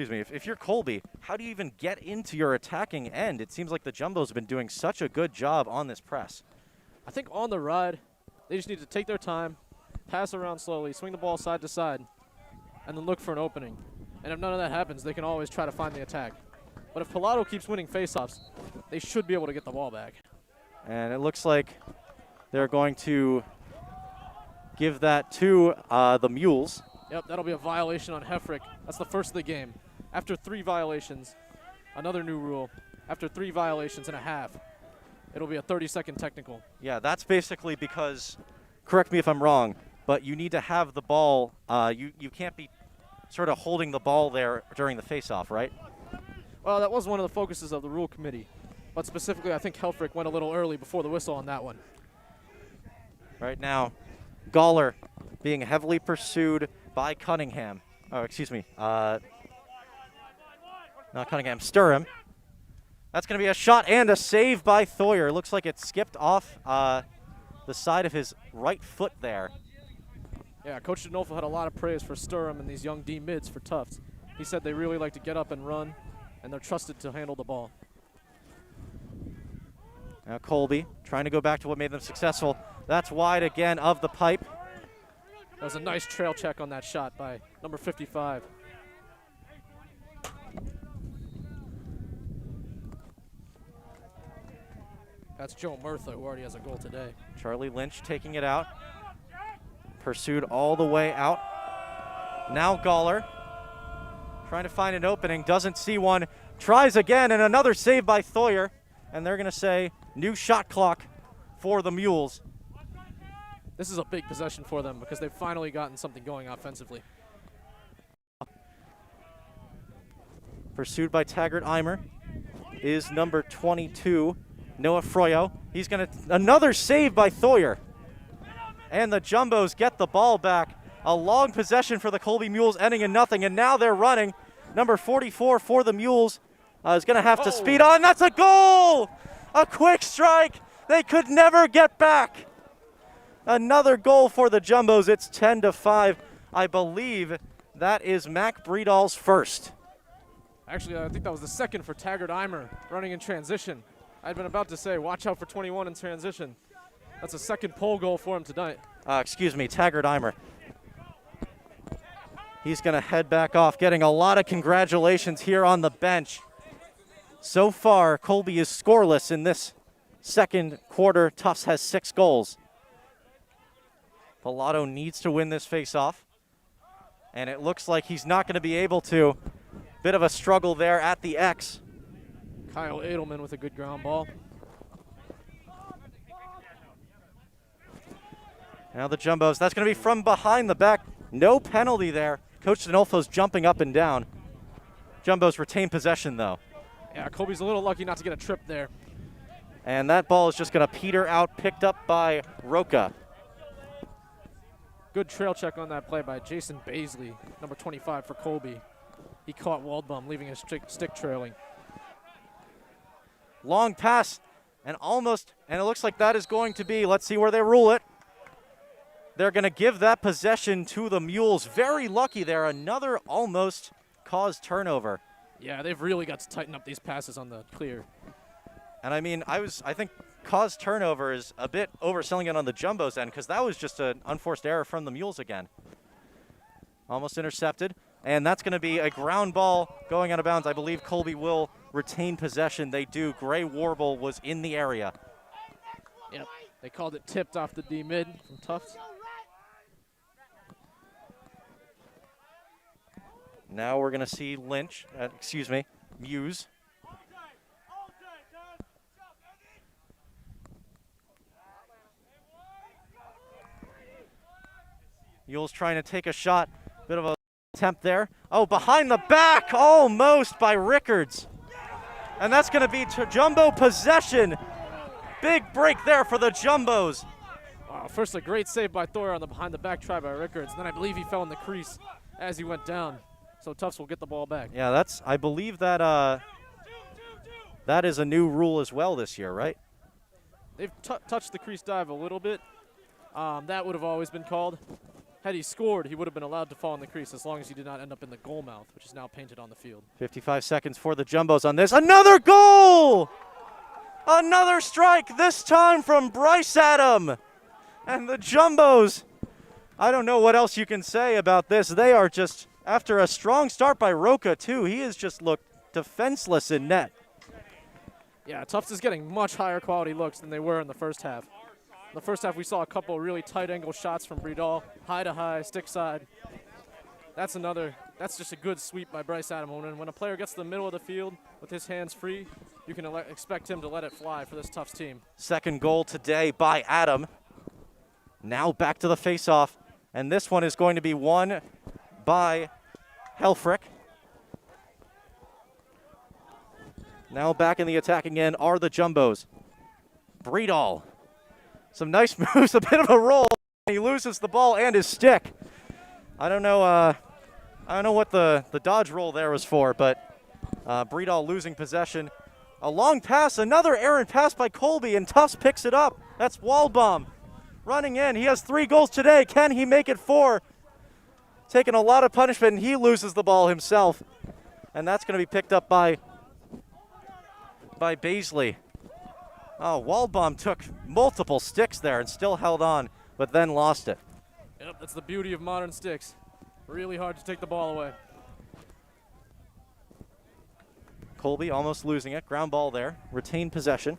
if you're Colby, how do you even get into your attacking end? It seems like the Jumbos have been doing such a good job on this press. I think on the ride, they just need to take their time, pass around slowly, swing the ball side to side, and then look for an opening. And if none of that happens, they can always try to find the attack. But if Pilato keeps winning faceoffs, they should be able to get the ball back. And it looks like they're going to give that to the Mules. Yep, that'll be a violation on Hefrick. That's the first of the game. After 3 violations, another new rule. After 3 violations and a half, it'll be a 30-second technical. Yeah, that's basically because, correct me if I'm wrong, but you need to have the ball. You can't be sort of holding the ball there during the face-off, right? Well, that was one of the focuses of the rule committee. But specifically, I think Helfrich went a little early before the whistle on that one. Right now, Gawler being heavily pursued by Cunningham. Oh, excuse me. Not Cunningham, Sturham. That's going to be a shot and a save by Thoyer. Looks like it skipped off the side of his right foot there. Yeah, Coach Denolfo had a lot of praise for Sturham and these young D mids for Tufts. He said they really like to get up and run, and they're trusted to handle the ball. Now Colby trying to go back to what made them successful. That's wide again of the pipe. That was a nice trail check on that shot by number 55. That's Joe Murtha, who already has a goal today. Charlie Lynch taking it out. Pursued all the way out. Now Gawler trying to find an opening, doesn't see one. Tries again, and another save by Thoyer. And they're going to say new shot clock for the Mules. This is a big possession for them because they've finally gotten something going offensively. Pursued by Taggart Eimer is number 22, Noah Froyo. He's going to, another save by Thoyer. And the Jumbos get the ball back. A long possession for the Colby Mules, ending in nothing, and now they're running. Number 44 for the Mules is going to have to speed on. That's a goal! A quick strike. They could never get back. Another goal for the Jumbos. It's 10-5. I believe that is Mac Breedall's first. Actually, I think that was the second for Taggart Eimer running in transition. I'd been about to say, watch out for 21 in transition. That's a second pole goal for him tonight. Excuse me, Taggart Eimer. He's going to head back off, getting a lot of congratulations here on the bench. So far, Colby is scoreless in this second quarter. Tufts has 6 goals. Pilato needs to win this face-off, and it looks like he's not going to be able to. Bit of a struggle there at the X. Kyle Edelman with a good ground ball. Now the Jumbos, that's going to be from behind the back. No penalty there. Coach Denolfo's jumping up and down. Jumbos retain possession, though. Yeah, Colby's a little lucky not to get a trip there. And that ball is just going to peter out, picked up by Roca. Good trail check on that play by Jason Baisley, number 25 for Colby. He caught Waldbaum, leaving his stick trailing. Long pass, and it looks like that is going to be, let's see where they rule it. They're going to give that possession to the Mules. Very lucky there, another almost caused turnover. Yeah, they've really got to tighten up these passes on the clear. And I mean, I think caused turnover is a bit overselling it on the Jumbos end, because that was just an unforced error from the Mules again. Almost intercepted, and that's going to be a ground ball going out of bounds. I believe Colby will retain possession. They do. Gray Warble was in the area. Yep, they called it tipped off the D mid from Tufts. Now we're going to see Muse. Mules trying to take a shot. Bit of a attempt there. Oh, behind the back, almost by Rickards. And that's going to be Jumbo possession. Big break there for the Jumbos. Wow, first a great save by Thoyer on the behind the back try by Rickards. And then I believe he fell in the crease as he went down. So Tufts will get the ball back. Yeah, I believe that that is a new rule as well this year, right? They've touched the crease dive a little bit. That would have always been called. Had he scored, he would have been allowed to fall in the crease as long as he did not end up in the goal mouth, which is now painted on the field. 55 seconds for the Jumbos on this. Another goal! Another strike, this time from Bryce Adam. And the Jumbos, I don't know what else you can say about this. They are just, after a strong start by Roca, too, he has just looked defenseless in net. Yeah, Tufts is getting much higher quality looks than they were in the first half. In the first half, we saw a couple really tight angle shots from Breedall, high to high, stick side. That's just a good sweep by Bryce Adam. When a player gets to the middle of the field with his hands free, you can expect him to let it fly for this Tufts team. Second goal today by Adam. Now back to the face-off, and this one is going to be won by Helfrich. Now back in the attack again are the Jumbos. Breedall Some nice moves, a bit of a roll. He loses the ball and his stick. I don't know what the dodge roll there was for, but Breedall losing possession. A long pass, another errant pass by Colby, and Tufts picks it up. That's Waldbaum running in. He has 3 goals today. Can he make it 4? Taking a lot of punishment, and he loses the ball himself. And that's going to be picked up by Baisley. Oh, Waldbaum took multiple sticks there and still held on, but then lost it. Yep, that's the beauty of modern sticks. Really hard to take the ball away. Colby almost losing it. Ground ball there. Retained possession.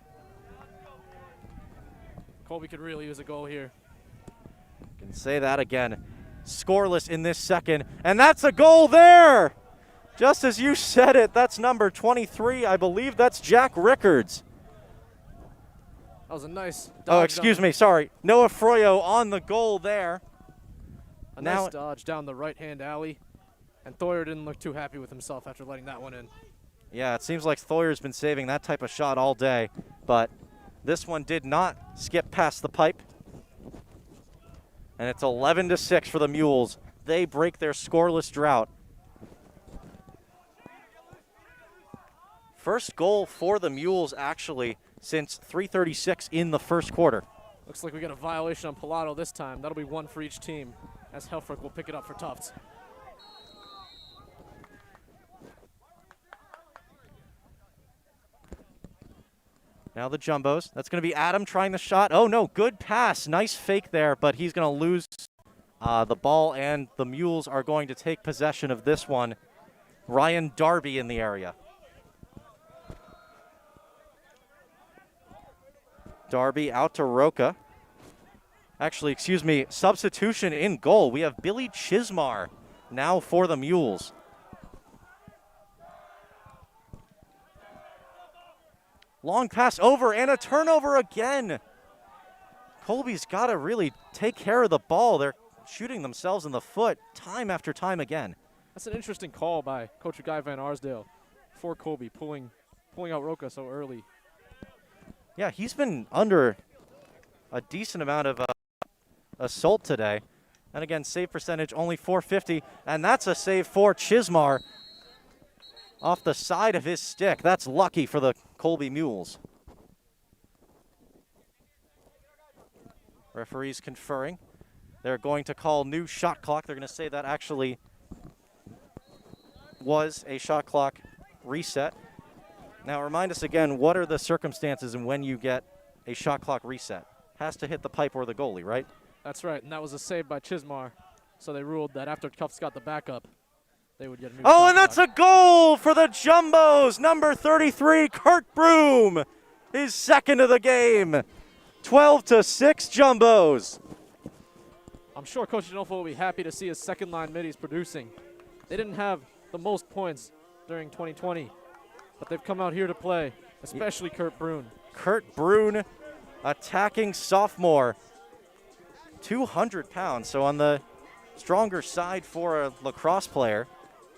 Colby could really use a goal here. Can say that again. Scoreless in this second, and that's a goal there! Just as you said it, that's number 23. I believe that's Jack Rickards. That was a nice dodge. Oh, excuse me, sorry. Noah Froyo on the goal there. Nice dodge down the right-hand alley, and Thoyer didn't look too happy with himself after letting that one in. Yeah, it seems like Thoyer's been saving that type of shot all day, but this one did not skip past the pipe. And it's 11-6 for the Mules. They break their scoreless drought. First goal for the Mules, actually, since 3:36 in the first quarter. Looks like we got a violation on Pilato this time. That'll be 1 for each team, as Helfrich will pick it up for Tufts. Now the Jumbos. That's going to be Adam trying the shot. Oh, no, good pass. Nice fake there, but he's going to lose the ball, and the Mules are going to take possession of this one. Ryan Darby in the area. Darby out to Roca. Actually, excuse me, substitution in goal. We have Billy Chismar now for the Mules. Long pass over and a turnover again. Colby's got to really take care of the ball. They're shooting themselves in the foot time after time again. That's an interesting call by Coach Guy Van Arsdale for Colby, pulling out Roca so early. Yeah, he's been under a decent amount of assault today. And again, save percentage only .450, and that's a save for Chismar off the side of his stick. That's lucky for the Colby Mules. Referees conferring. They're going to call new shot clock. They're going to say that actually was a shot clock reset. Now remind us again, what are the circumstances and when you get a shot clock reset? Has to hit the pipe or the goalie, right? That's right, and that was a save by Chismar. So they ruled that after Tufts got the backup, they would get a new shot and that's clock. a goal for the Jumbos. Number 33, Kurt Broom, his second of the game. 12-6 Jumbos. I'm sure Coach Dinolfo will be happy to see his second line middies producing. They didn't have the most points during 2020, but they've come out here to play, especially Kurt Brune. Kurt Brune, attacking sophomore, 200 pounds, so on the stronger side for a lacrosse player.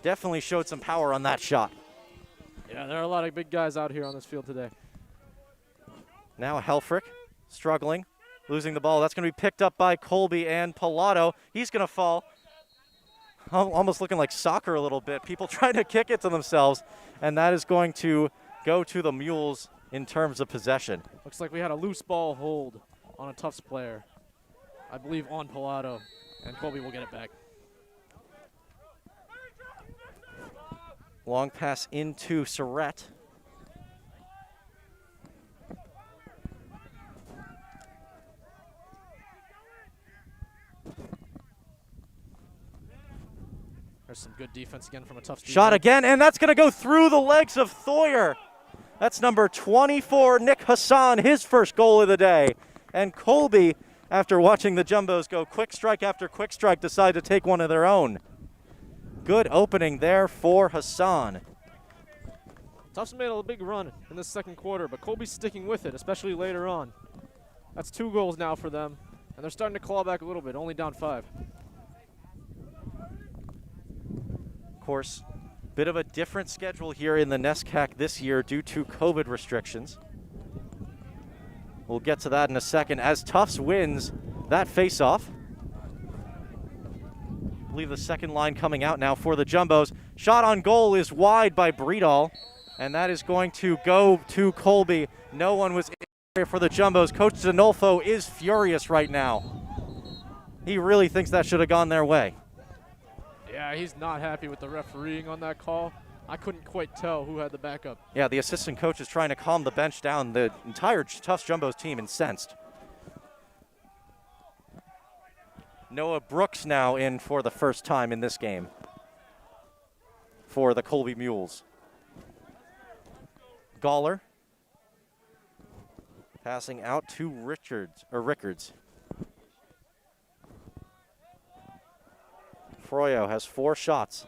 Definitely showed some power on that shot. Yeah, there are a lot of big guys out here on this field today. Now Helfrich struggling, losing the ball. That's going to be picked up by Colby and Pilato. He's going to fall. Almost looking like soccer a little bit. People trying to kick it to themselves, and that is going to go to the Mules in terms of possession. Looks like we had a loose ball hold on a Tufts player, I believe on Pilato, and Colby will get it back. Long pass into Surratt. There's some good defense again from a Tufts Shot defense. again, and that's going to go through the legs of Thoyer. That's number 24, Nick Hassan, his first goal of the day. And Colby, after watching the Jumbos go quick strike after quick strike, decide to take one of their own. Good opening there for Hassan. Tufts made a big run in the second quarter, but Colby's sticking with it, especially later on. That's 2 goals now for them, and they're starting to claw back a little bit, only down 5. Of course, bit of a different schedule here in the NESCAC this year due to COVID restrictions. We'll get to that in a second as Tufts wins that face-off. I believe the second line coming out now for the Jumbos. Shot on goal is wide by Breedall, and that is going to go to Colby. No one was in there for the Jumbos. Coach Dinolfo is furious right now. He really thinks that should have gone their way. Yeah, he's not happy with the refereeing on that call. I couldn't quite tell who had the backup. Yeah, the assistant coach is trying to calm the bench down. The entire Tufts Jumbos team incensed. Noah Brooks now in for the first time in this game for the Colby Mules. Gawler passing out to Rickards. Froyo has 4 shots.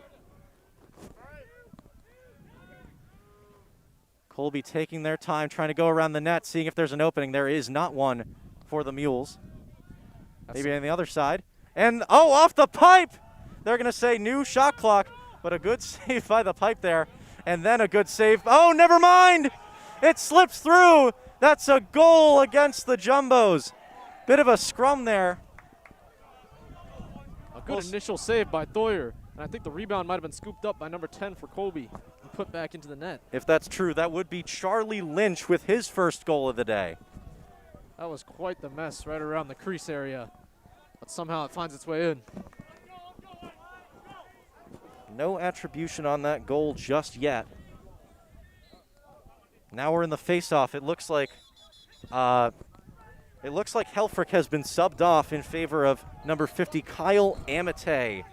Colby taking their time, trying to go around the net, seeing if there's an opening. There is not one for the Mules. Maybe on the other side. And, oh, off the pipe! They're going to say new shot clock, but a good save by the pipe there. And then a good save. Oh, never mind! It slips through. That's a goal against the Jumbos. Bit of a scrum there. A good initial save by Thoyer. And I think the rebound might have been scooped up by number 10 for Colby and put back into the net. If that's true, that would be Charlie Lynch with his first goal of the day. That was quite the mess right around the crease area. But somehow it finds its way in. No attribution on that goal just yet. Now we're in the face-off. It looks like Helfrich has been subbed off in favor of number 50, Kyle Amate.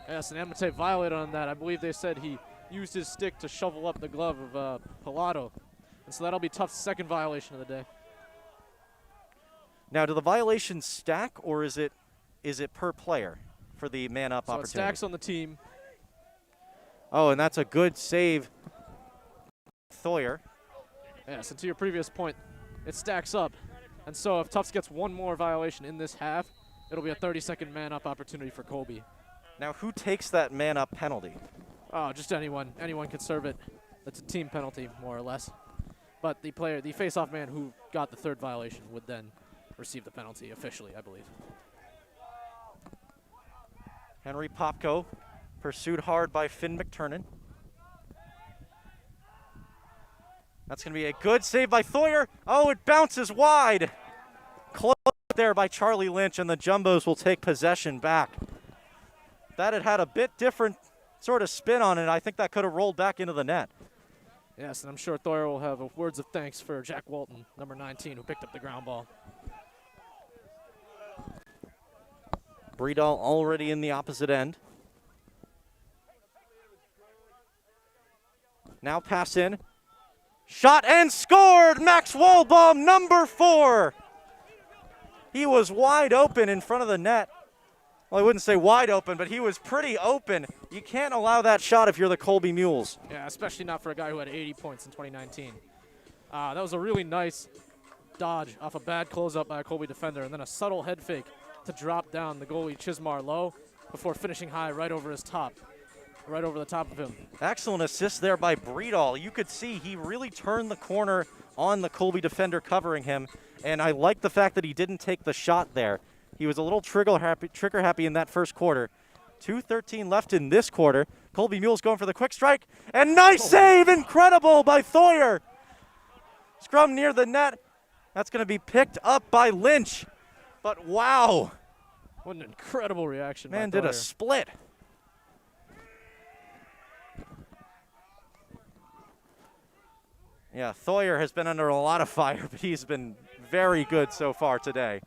Yes, and Amate violated on that. I believe they said he used his stick to shovel up the glove of Pilato. And so that'll be Tufts' second violation of the day. Now, do the violations stack, or is it per player for the man-up opportunity? So it stacks on the team. Oh, and that's a good save, Thoyer. Yes, and to your previous point, it stacks up. And so if Tufts gets one more violation in this half, it'll be a 30-second man-up opportunity for Colby. Now, who takes that man-up penalty? Oh, just anyone. Anyone can serve it. It's a team penalty, more or less. But the face-off man who got the third violation would then receive the penalty officially, I believe. Henry Popko pursued hard by Finn McTurnan. That's going to be a good save by Thoyer. Oh, it bounces wide. Close there by Charlie Lynch, and the Jumbos will take possession back. That had a bit different sort of spin on it. I think that could have rolled back into the net. Yes, and I'm sure Thoyer will have words of thanks for Jack Walton, number 19, who picked up the ground ball. Breedall already in the opposite end. Now pass in. Shot and scored! Max Waldbaum, number 4. He was wide open in front of the net. Well, I wouldn't say wide open, but he was pretty open. You can't allow that shot if you're the Colby Mules. Yeah, especially not for a guy who had 80 points in 2019. That was a really nice dodge off a bad closeout by a Colby defender, and then a subtle head fake to drop down the goalie Chismar low before finishing high right over his top, right over the top of him. Excellent assist there by Breedall. You could see he really turned the corner on the Colby defender covering him, and I like the fact that he didn't take the shot there. He was a little trigger happy in that first quarter. 2:13 left in this quarter. Colby Mules going for the quick strike, and nice save, incredible by Thoyer. Scrum near the net. That's going to be picked up by Lynch. But wow. What an incredible reaction. Man did a split. Yeah, Thoyer has been under a lot of fire, but he's been very good so far today.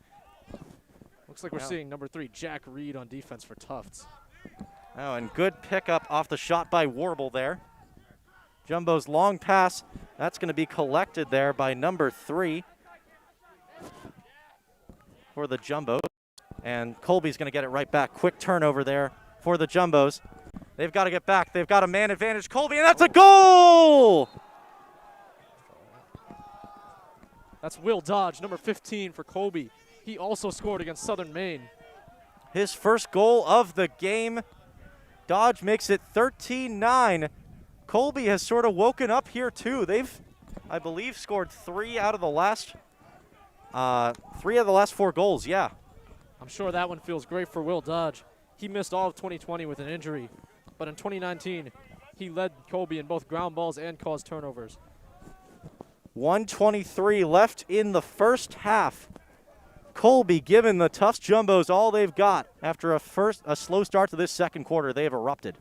Looks like we're seeing number 3, Jack Reed, on defense for Tufts. Oh, and good pickup off the shot by Warble there. Jumbo's long pass. That's going to be collected there by number 3 for the Jumbos. And Colby's going to get it right back. Quick turnover there for the Jumbos. They've got to get back. They've got a man advantage. Colby, and that's a goal! That's Will Dodge, number 15 for Colby. He also scored against Southern Maine. His first goal of the game. Dodge makes it 13-9. Colby has sort of woken up here too. They've, I believe, scored 3 out of the last 3 of the last 4 goals, yeah. I'm sure that one feels great for Will Dodge. He missed all of 2020 with an injury, but in 2019, he led Colby in both ground balls and caused turnovers. 1:23 left in the first half. Colby giving the Tufts Jumbos all they've got after a slow start to this second quarter. They have erupted.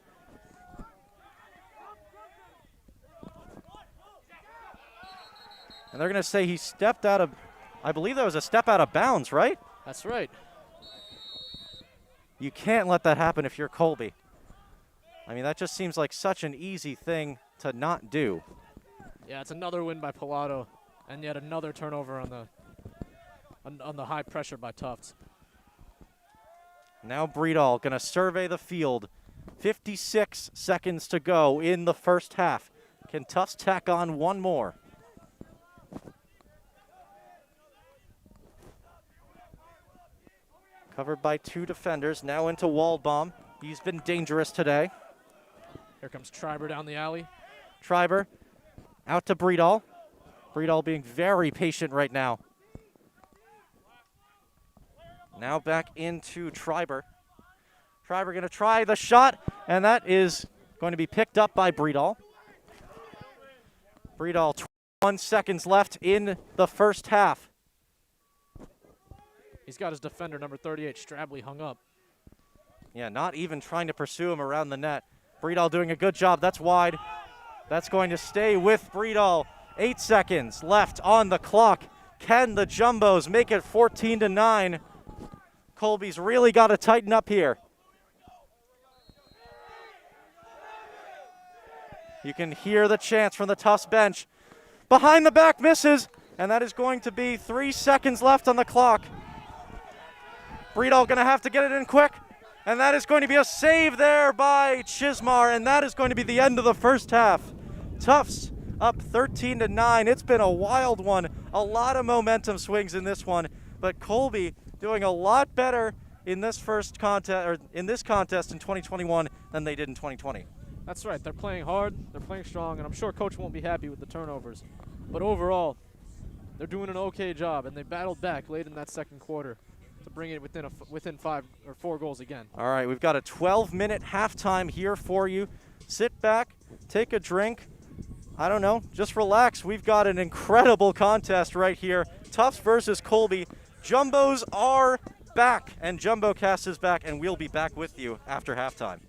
And they're going to say he stepped out of, I believe that was a step out of bounds, right? That's right. You can't let that happen if you're Colby. I mean, that just seems like such an easy thing to not do. Yeah, it's another win by Pilato, and yet another turnover on the high pressure by Tufts. Now Breedall going to survey the field. 56 seconds to go in the first half. Can Tufts tack on one more? Covered by 2 defenders, now into Waldbaum. He's been dangerous today. Here comes Triber down the alley. Triber out to Breedall. Breedall being very patient right now. Now back into Triber. Triber going to try the shot, and that is going to be picked up by Breedall. Breedall, 21 seconds left in the first half. He's got his defender, number 38, Strabley, hung up. Yeah, not even trying to pursue him around the net. Breedall doing a good job. That's wide. That's going to stay with Breedall. 8 seconds left on the clock. Can the Jumbos make it 14-9? Colby's really got to tighten up here. You can hear the chants from the Tufts bench. Behind the back misses, and that is going to be 3 seconds left on the clock. Breedall going to have to get it in quick, and that is going to be a save there by Chismar, and that is going to be the end of the first half. Tufts up 13-9. It's been a wild one. A lot of momentum swings in this one, but Colby doing a lot better in this first contest, or in this contest in 2021 than they did in 2020. That's right. They're playing hard. They're playing strong, and I'm sure Coach won't be happy with the turnovers. But overall, they're doing an okay job, and they battled back late in that second quarter to bring it within 5 or 4 goals again. All right, we've got a 12-minute halftime here for you. Sit back, take a drink. I don't know, just relax. We've got an incredible contest right here. Tufts versus Colby. Jumbos are back, and JumboCast is back, and we'll be back with you after halftime.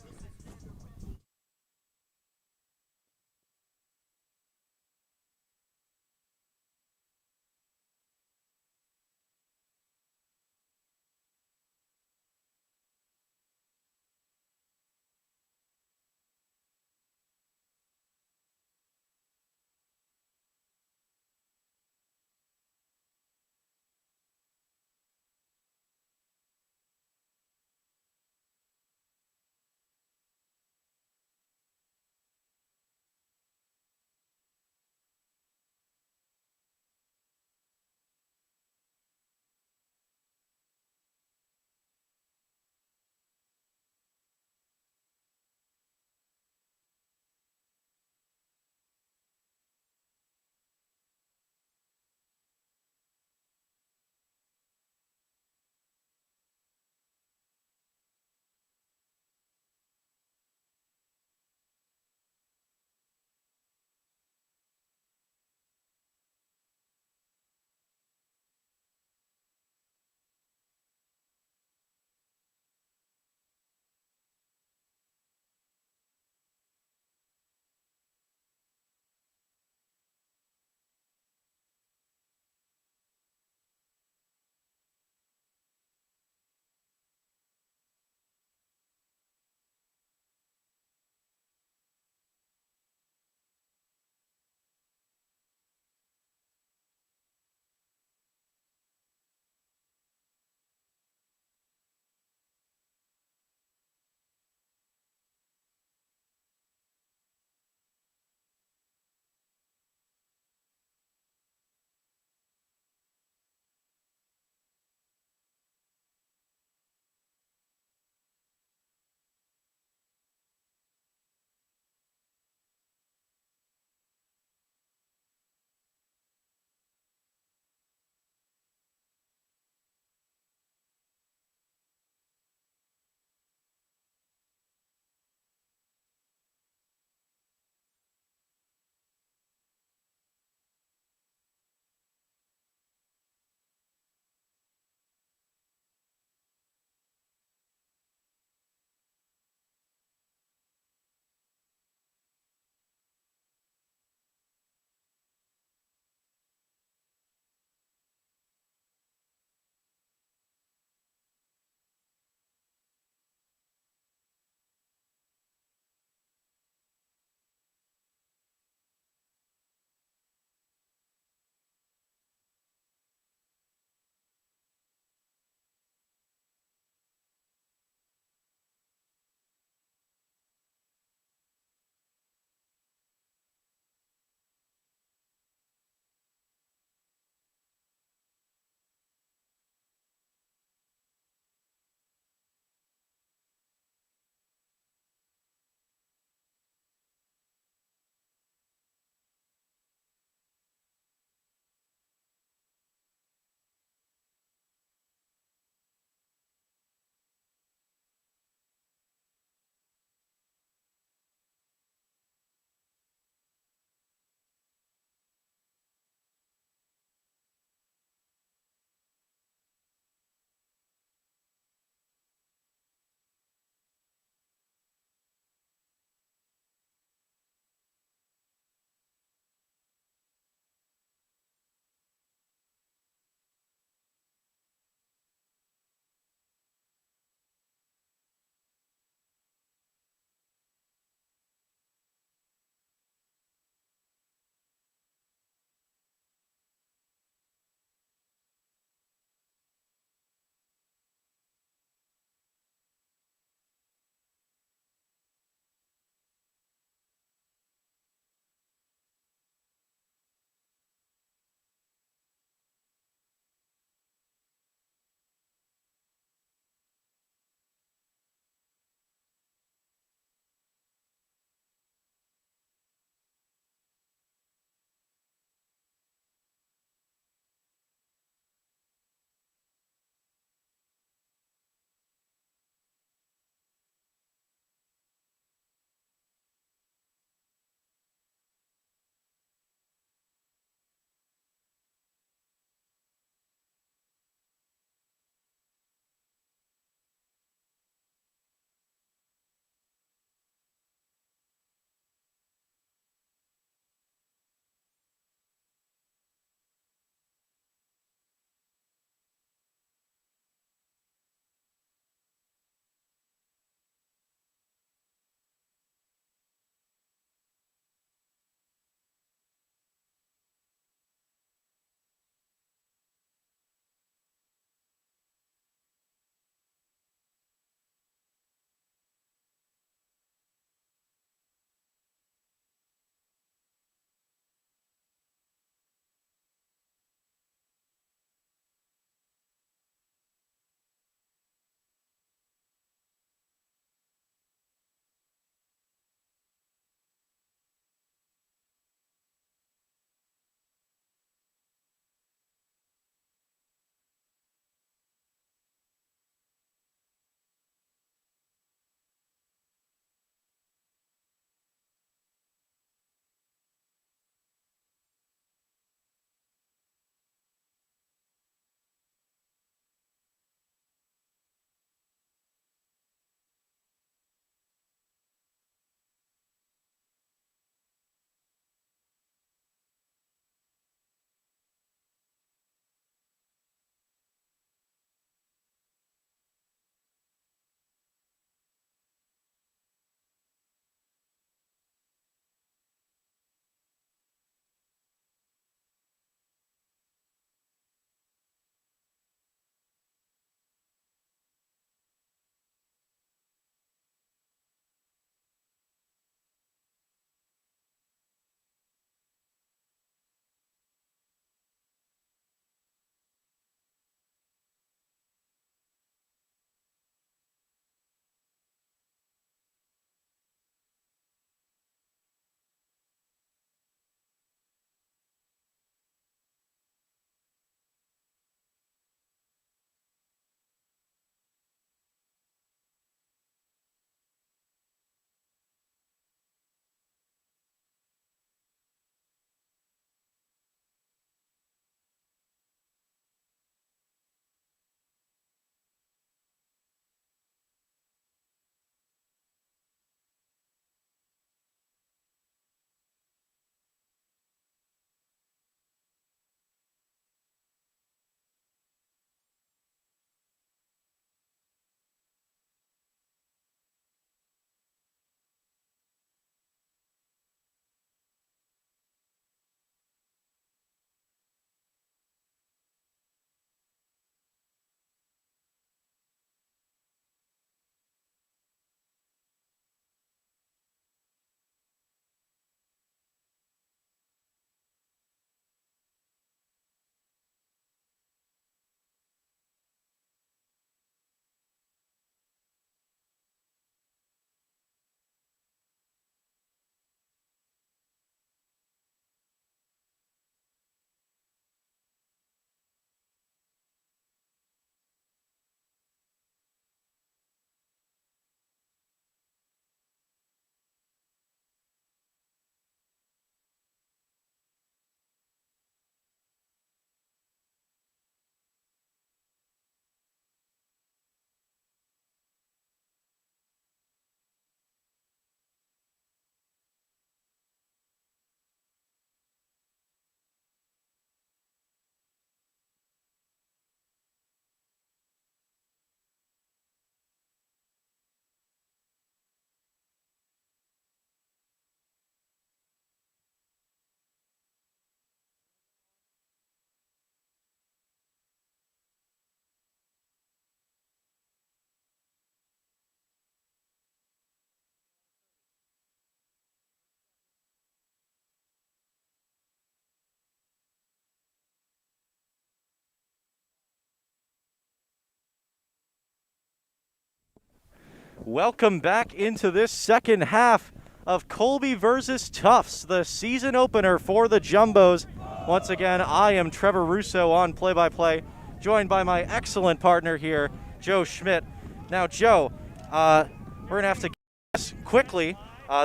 Welcome back into this second half of Colby versus Tufts, the season opener for the Jumbos. Once again, I am Trevor Russo on play-by-play, joined by my excellent partner here, Joe Schmidt. Now, Joe, we're going to have to guess quickly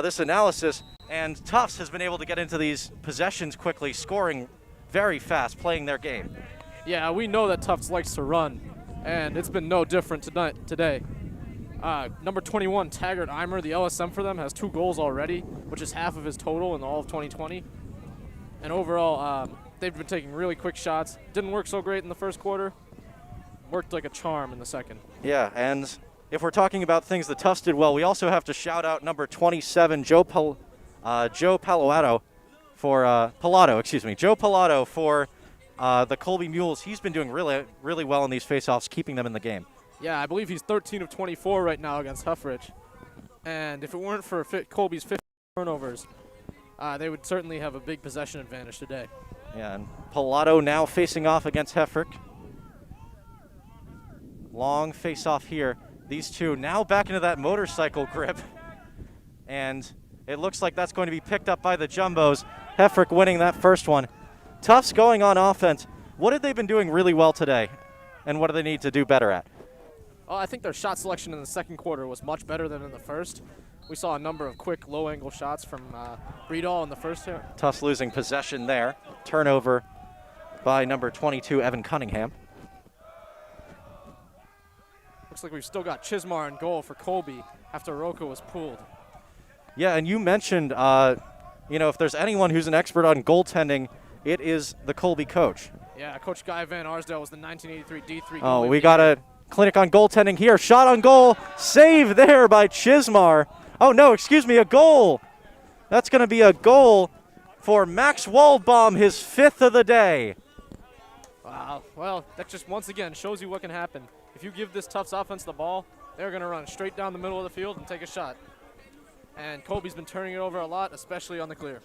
this analysis, and Tufts has been able to get into these possessions quickly, scoring very fast, playing their game. Yeah, we know that Tufts likes to run, and it's been no different today. Number 21, Taggart Eimer, the LSM for them, has 2 goals already, which is half of his total in all of 2020. And overall, they've been taking really quick shots. Didn't work so great in the first quarter. Worked like a charm in the second. Yeah, and if we're talking about things that Tufts did well, we also have to shout out number 27, Joe Pilato for the Colby Mules. He's been doing really well in these faceoffs, keeping them in the game. Yeah, I believe he's 13 of 24 right now against Huffridge. And if it weren't for Colby's 50 turnovers, they would certainly have a big possession advantage today. Yeah, and Pilato now facing off against Heffrick. Long face-off here. These two now back into that motorcycle grip. And it looks like that's going to be picked up by the Jumbos. Heffrick winning that first one. Tufts going on offense. What have they been doing really well today? And what do they need to do better at? Oh, I think their shot selection in the second quarter was much better than in the first. We saw a number of quick, low-angle shots from Breedall in the first here. Tufts losing possession there. Turnover by number 22, Evan Cunningham. Looks like we've still got Chismar in goal for Colby after Roca was pulled. Yeah, and you mentioned, if there's anyone who's an expert on goaltending, it is the Colby coach. Yeah, Coach Guy Van Arsdale was the 1983 D3 goalie. Oh, we got a clinic on goaltending here. Shot on goal. Save there by Chismar. Oh, no, excuse me, a goal. That's going to be a goal for Max Waldbaum, his 5th of the day. Wow. Well, that just once again shows you what can happen. If you give this Tufts offense the ball, they're going to run straight down the middle of the field and take a shot. And Colby's been turning it over a lot, especially on the clear.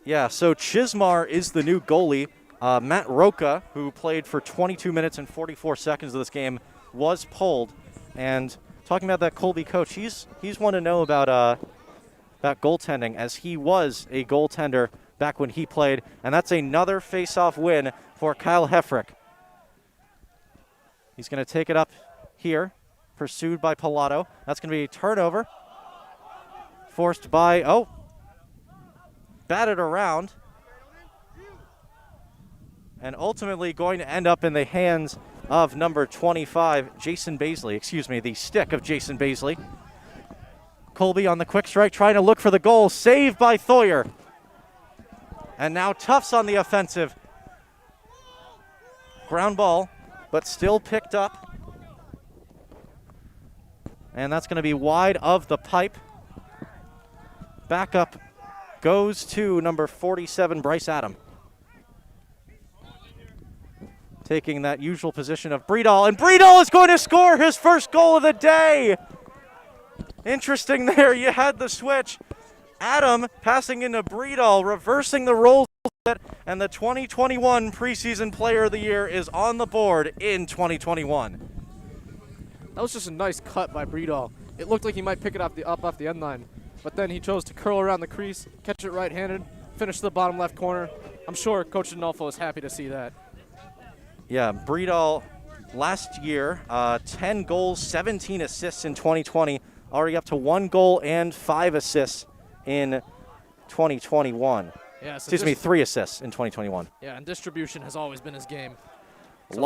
Yeah, so Chismar is the new goalie. Matt Roca, who played for 22 minutes and 44 seconds of this game, was pulled. And talking about that Colby coach, he's one to know about goaltending, as he was a goaltender back when he played. And that's another face-off win for Kyle Heffrick. He's going to take it up here, pursued by Pilato. That's going to be a turnover. Forced by, batted around. And ultimately going to end up in the hands of number 25, Jason Baisley. The stick of Jason Baisley. Colby on the quick strike, trying to look for the goal. Saved by Thoyer. And now Tufts on the offensive. Ground ball, but still picked up. And that's going to be wide of the pipe. Backup goes to number 47, Bryce Adam. Taking that usual position of Breedall, and Breedall is going to score his first goal of the day. Interesting there, you had the switch. Adam passing into Breedall, reversing the roles, and the 2021 preseason player of the year is on the board in 2021. That was just a nice cut by Breedall. It looked like he might pick it up off the end line, but then he chose to curl around the crease, catch it right-handed, finish to the bottom left corner. I'm sure Coach Adolfo is happy to see that. Yeah, Breedall last year, 10 goals, 17 assists in 2020, already up to 1 goal and 5 assists in 2021. Yeah, so 3 assists in 2021. Yeah, and distribution has always been his game. So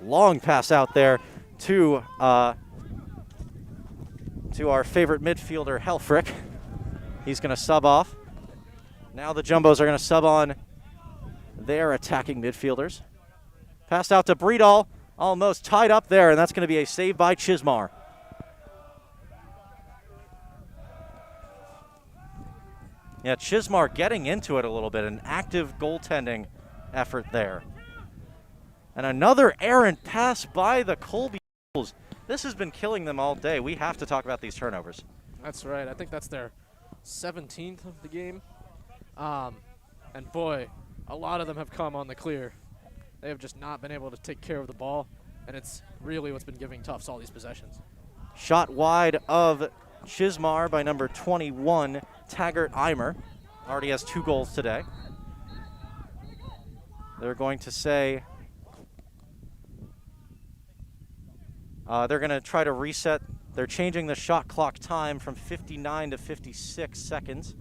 long pass out there to our favorite midfielder, Helfrich. He's going to sub off. Now the Jumbos are going to sub on their attacking midfielders. Passed out to Breedall, almost tied up there, and that's going to be a save by Chismar. Yeah, Chismar getting into it a little bit, an active goaltending effort there. And another errant pass by the Colby Mules. This has been killing them all day. We have to talk about these turnovers. That's right. I think that's their 17th of the game. And boy, a lot of them have come on the clear. They have just not been able to take care of the ball, and it's really what's been giving Tufts all these possessions. Shot wide of Chismar by number 21, Taggart Eimer. Already has 2 goals today. They're going to say they're going to try to reset. They're changing the shot clock time from 59 to 56 seconds.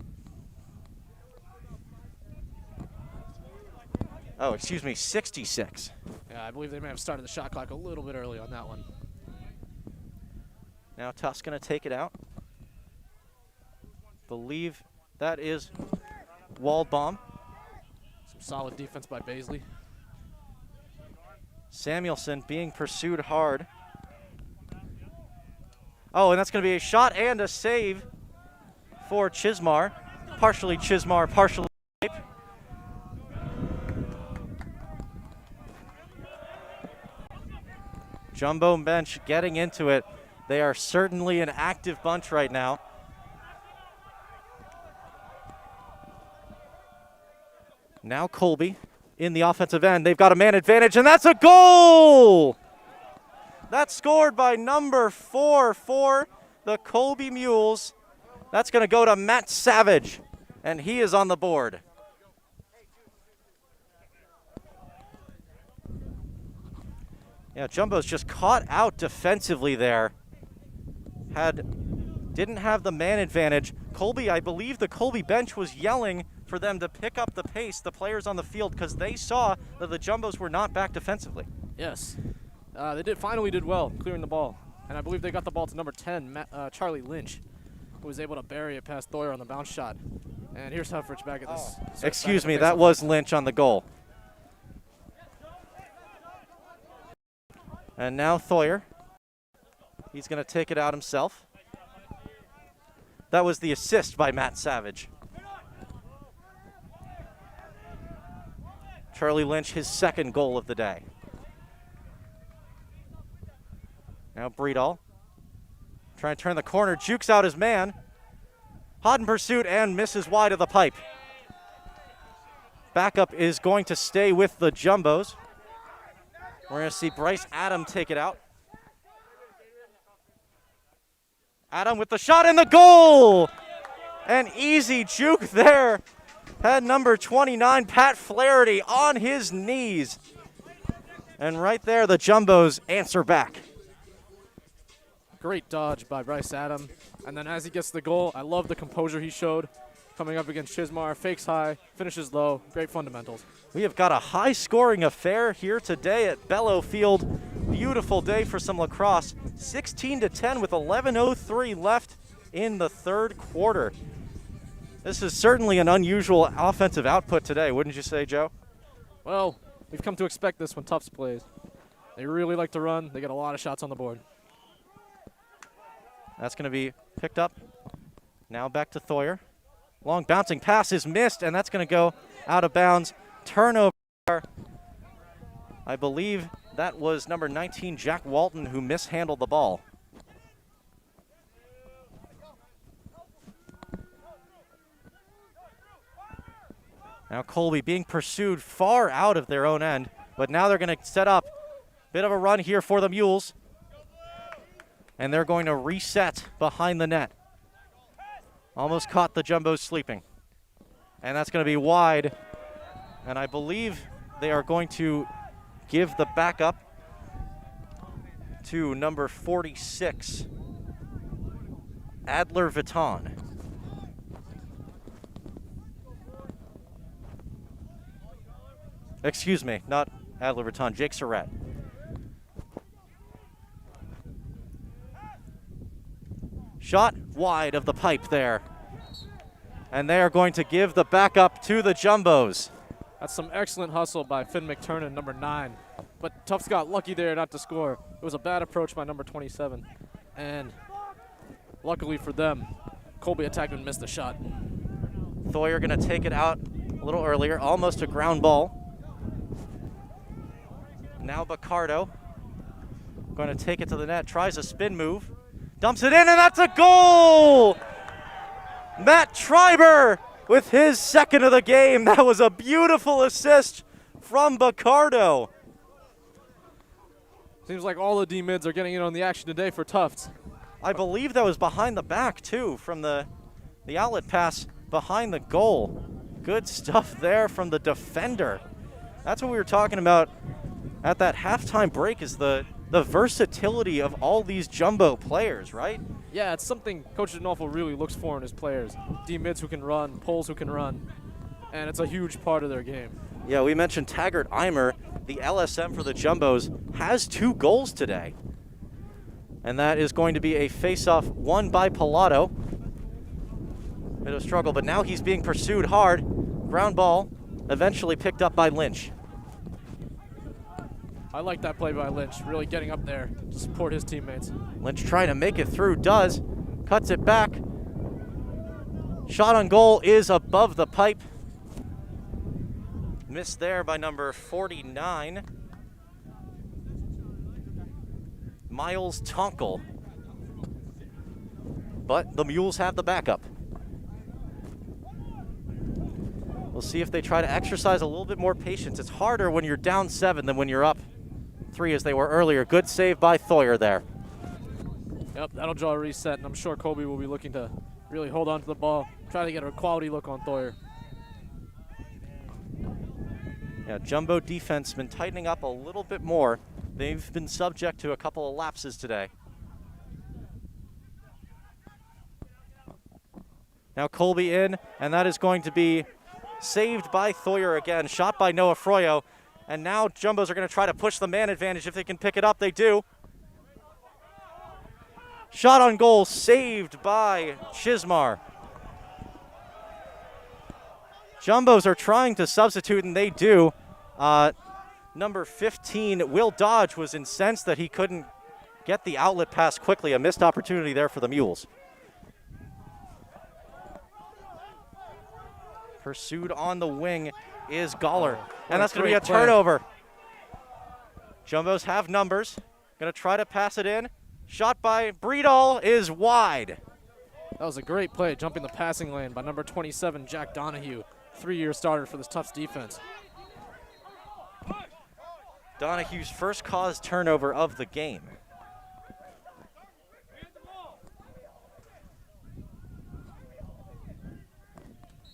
Oh, excuse me, 66. Yeah, I believe they may have started the shot clock a little bit early on that one. Now Tufts going to take it out. Believe that is Waldbaum. Some solid defense by Baisley. Samuelson being pursued hard. Oh, and that's going to be a shot and a save for Chismar. Partially Chismar, partially Pipe. Jumbo bench getting into it. They are certainly an active bunch right now. Now Colby in the offensive end. They've got a man advantage, and that's a goal! That's scored by number 4 for the Colby Mules. That's going to go to Matt Savage, and he is on the board. Yeah, Jumbo's just caught out defensively there. Didn't have the man advantage. Colby, I believe the Colby bench was yelling for them to pick up the pace, the players on the field, because they saw that the Jumbos were not back defensively. Yes. They finally did well clearing the ball. And I believe they got the ball to number 10, Charlie Lynch, who was able to bury it past Thoyer on the bounce shot. And here's Huffridge back at this. Excuse me, that was Lynch on the goal. And now Thoyer. He's going to take it out himself. That was the assist by Matt Savage. Charlie Lynch, his 2nd goal of the day. Now Breedall trying to turn the corner, jukes out his man. Hot in pursuit and misses wide of the pipe. Backup is going to stay with the Jumbos. We're going to see Bryce Adam take it out. Adam with the shot and the goal! An easy juke there. Had number 29, Pat Flaherty, on his knees. And right there, the Jumbos answer back. Great dodge by Bryce Adam. And then as he gets the goal, I love the composure he showed. Coming up against Chismar, fakes high, finishes low. Great fundamentals. We have got a high-scoring affair here today at Bellow Field. Beautiful day for some lacrosse. 16-10 with 11:03 left in the 3rd quarter. This is certainly an unusual offensive output today, wouldn't you say, Joe? Well, we've come to expect this when Tufts plays. They really like to run. They get a lot of shots on the board. That's going to be picked up. Now back to Thoyer. Long bouncing pass is missed, and that's going to go out of bounds. Turnover. I believe that was number 19, Jack Walton, who mishandled the ball. Now Colby being pursued far out of their own end, but now they're going to set up a bit of a run here for the Mules. And they're going to reset behind the net. Almost caught the Jumbos sleeping. And that's going to be wide. And I believe they are going to give the backup to number 46, Adler Vuitton. Excuse me, not Adler Vuitton, Jake Surratt. Shot wide of the pipe there. And they are going to give the backup to the Jumbos. That's some excellent hustle by Finn McTurnan, number 9. But Tufts got lucky there not to score. It was a bad approach by number 27. And luckily for them, Colby Attackman missed the shot. Thoyer going to take it out a little earlier, almost a ground ball. Now Bacardo going to take it to the net, tries a spin move, dumps it in, and that's a goal! Matt Treiber with his 2nd of the game. That was a beautiful assist from Seems like all the D-mids are getting in on the action today for Tufts. I believe that was behind the back, too, from the outlet pass behind the goal. Good stuff there from the defender. That's what we were talking about at that halftime break, is the versatility of all these Jumbo players, right? Yeah, it's something Coach D'Onofrio really looks for in his players. D-mids who can run, poles who can run, and it's a huge part of their game. Yeah, we mentioned Taggart Eimer, the LSM for the Jumbos, has 2 goals today. And that is going to be a face-off won by Pilato. Bit of a struggle, but now he's being pursued hard. Ground ball, eventually picked up by Lynch. I like that play by Lynch, really getting up there to support his teammates. Lynch trying to make it through, does. Cuts it back. Shot on goal is above the pipe. Missed there by number 49. Miles Tonkel. But the Mules have the backup. We'll see if they try to exercise a little bit more patience. It's harder when you're down 7 than when you're up 3 as they were earlier. Good save by Thoyer there. Yep, that'll draw a reset, and I'm sure Colby will be looking to really hold on to the ball, try to get a quality look on Thoyer. Yeah, Jumbo defense been tightening up a little bit more. They've been subject to a couple of lapses today. Now Colby in, and that is going to be saved by Thoyer again. Shot by Noah Froyo. And now Jumbos are going to try to push the man advantage. If they can pick it up, they do. Shot on goal, saved by Chismar. Jumbos are trying to substitute, and they do. Number 15, Will Dodge, was incensed that he couldn't get the outlet pass quickly. A missed opportunity there for the Mules. Pursued on the wing is Goller. And that's going to be a turnover. Jumbos have numbers. Going to try to pass it in. Shot by Breedall is wide. That was a great play, jumping the passing lane by number 27, Jack Donahue, 3-year starter for this Tufts defense. Donahue's first caused turnover of the game.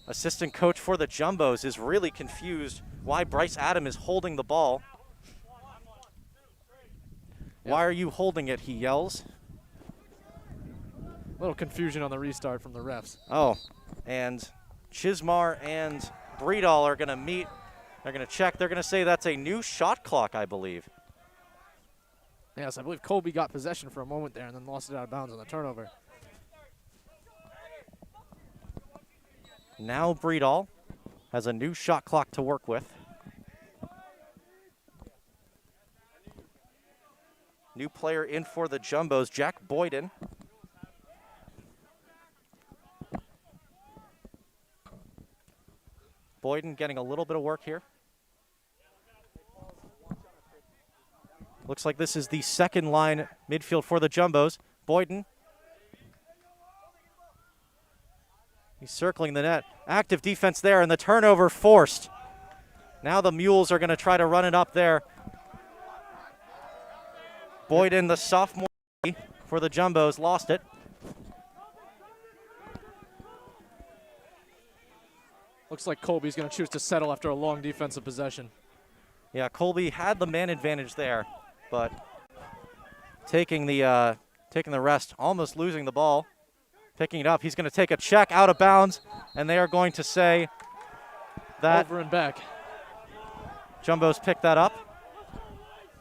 Assistant coach for the Jumbos is really confused why Bryce Adam is holding the ball. Why are you holding it, he yells. A little confusion on the restart from the refs. Oh, and Chismar and Breedall are going to meet. They're going to check. They're going to say that's a new shot clock, I believe. Yes, I believe Colby got possession for a moment there and then lost it out of bounds on the turnover. Now Breedall has a new shot clock to work with. New player in for the Jumbos, Jack Boyden. Boyden getting a little bit of work here. Looks like this is the second line midfield for the Jumbos. Boyden. He's circling the net. Active defense there, and the turnover forced. Now the Mules are going to try to run it up there. Boyden, the sophomore for the Jumbos, lost it. Looks like Colby's going to choose to settle after a long defensive possession. Yeah, Colby had the man advantage there, but taking the rest, almost losing the ball. Picking it up, he's going to take a check out of bounds, and they are going to say that over and back. Jumbos picked that up.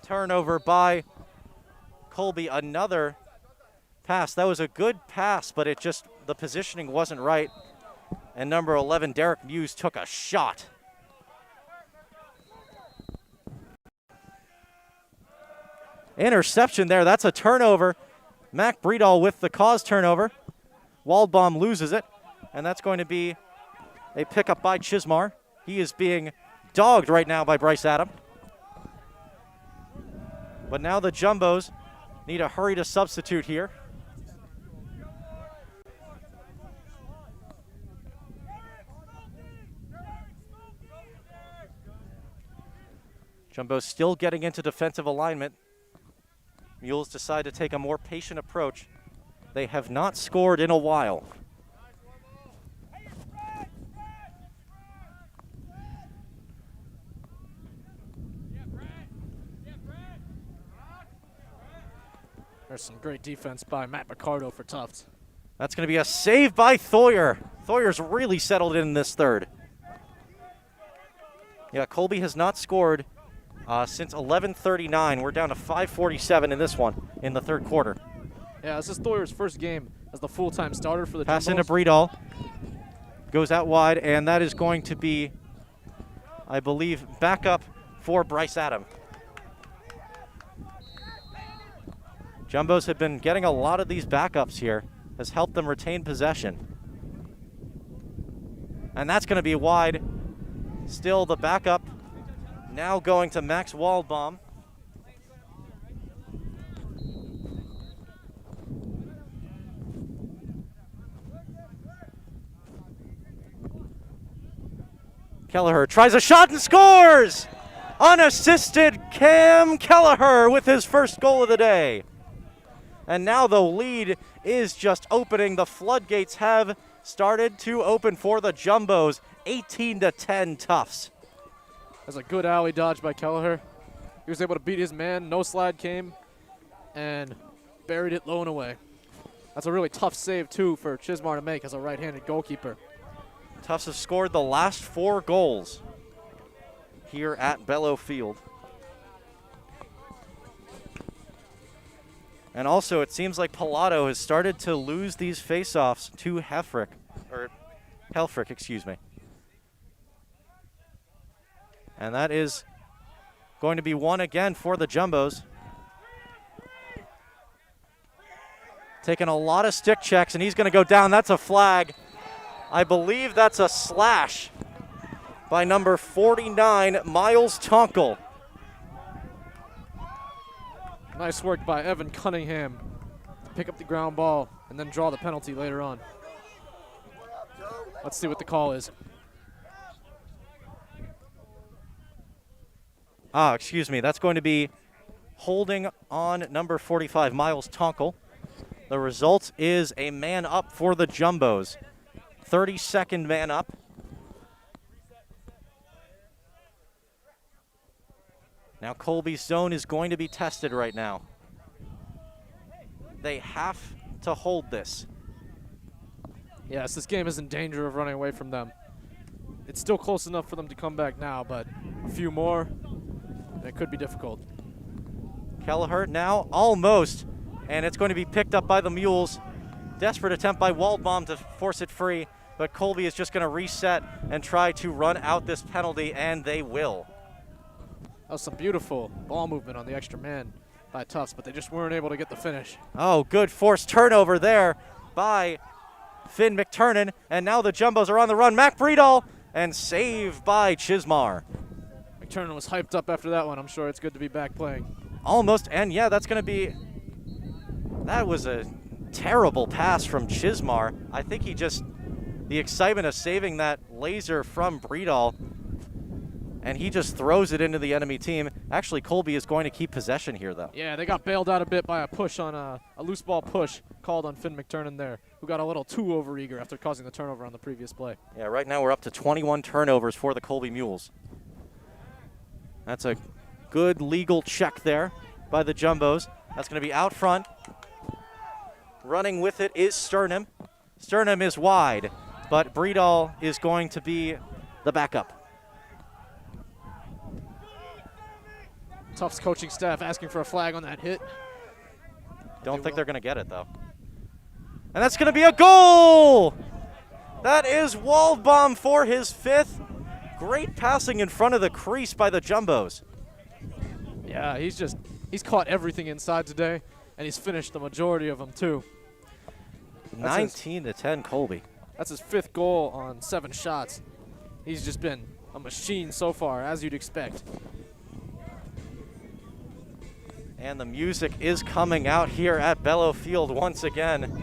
Turnover by Colby, another pass. That was a good pass, but it just, the positioning wasn't right. And number 11, Derek Muse, took a shot. Interception there, that's a turnover. Mac Breedall with the caused turnover. Waldbaum loses it, and that's going to be a pickup by Chismar. He is being dogged right now by Bryce Adam. But now the Jumbos need a hurry to substitute here. Jumbos still getting into defensive alignment. Mules decide to take a more patient approach. They have not scored in a while. There's some great defense by Matt Picardo for Tufts. That's going to be a save by Thoyer. Thoyer's really settled in this third. Yeah, Colby has not scored since 11:39. We're down to 5:47 in this one in the third quarter. Yeah, this is Thoyer's first game as the full-time starter for the Pass Jumbos. into Breedall. Goes out wide, and that is going to be, I believe, backup for Bryce Adam. Jumbos have been getting a lot of these backups here. Has helped them retain possession. And that's going to be wide. Still the backup. Now going to Max Waldbaum. Kelleher tries a shot and scores! Unassisted Cam Kelleher with his first goal of the day. And now the lead is just opening. The floodgates have started to open for the Jumbos. 18-10 Tufts. That's a good alley dodge by Kelleher. He was able to beat his man. No slide came and buried it low and away. That's a really tough save, too, for Chismar to make as a right-handed goalkeeper. Tufts have scored the last 4 goals here at Bellow Field. And also, it seems like Pilato has started to lose these face-offs to Helfrich, excuse me. And that is going to be one again for the Jumbos. Taking a lot of stick checks, and he's going to go down. That's a flag. I believe that's a slash by number 49, Miles Tonkel. Nice work by Evan Cunningham to pick up the ground ball and then draw the penalty later on. Let's see what the call is. Excuse me. That's going to be holding on number 45, Miles Tonkel. The result is a man up for the Jumbos. 32nd man up. Now Colby's zone is going to be tested right now. They have to hold this. Yes, this game is in danger of running away from them. It's still close enough for them to come back now, but a few more, and it could be difficult. Kelleher now almost, and it's going to be picked up by the Mules. Desperate attempt by Waldbaum to force it free, but Colby is just going to reset and try to run out this penalty, and they will. That was some beautiful ball movement on the extra man by Tufts, but they just weren't able to get the finish. Oh, good forced turnover there by Finn McTurnan, and now the Jumbos are on the run. Mac Breedall, and save by Chismar. McTurnan was hyped up after that one. I'm sure it's good to be back playing. Almost, and yeah, that's going to be, that was a terrible pass from Chismar. I think he just, the excitement of saving that laser from Breedall, and he just throws it into the enemy team. Actually, Colby is going to keep possession here, though. Yeah, they got bailed out a bit by a push on a loose ball push called on Finn McTurnan there, who got a little too overeager after causing the turnover on the previous play. Yeah, right now we're up to 21 turnovers for the Colby Mules. That's a good legal check there by the Jumbos. That's going to be out front. Running with it is Sternum. Sternum is wide, but Breedall is going to be the backup. Tufts coaching staff asking for a flag on that hit. Don't think they're going to get it, though. And that's going to be a goal! That is Waldbaum for his 5th. Great passing in front of the crease by the Jumbos. Yeah, he's caught everything inside today, and he's finished the majority of them, too. 19-10 Colby. That's his 5th goal on 7 shots. He's just been a machine so far, as you'd expect. And the music is coming out here at Bellow Field once again.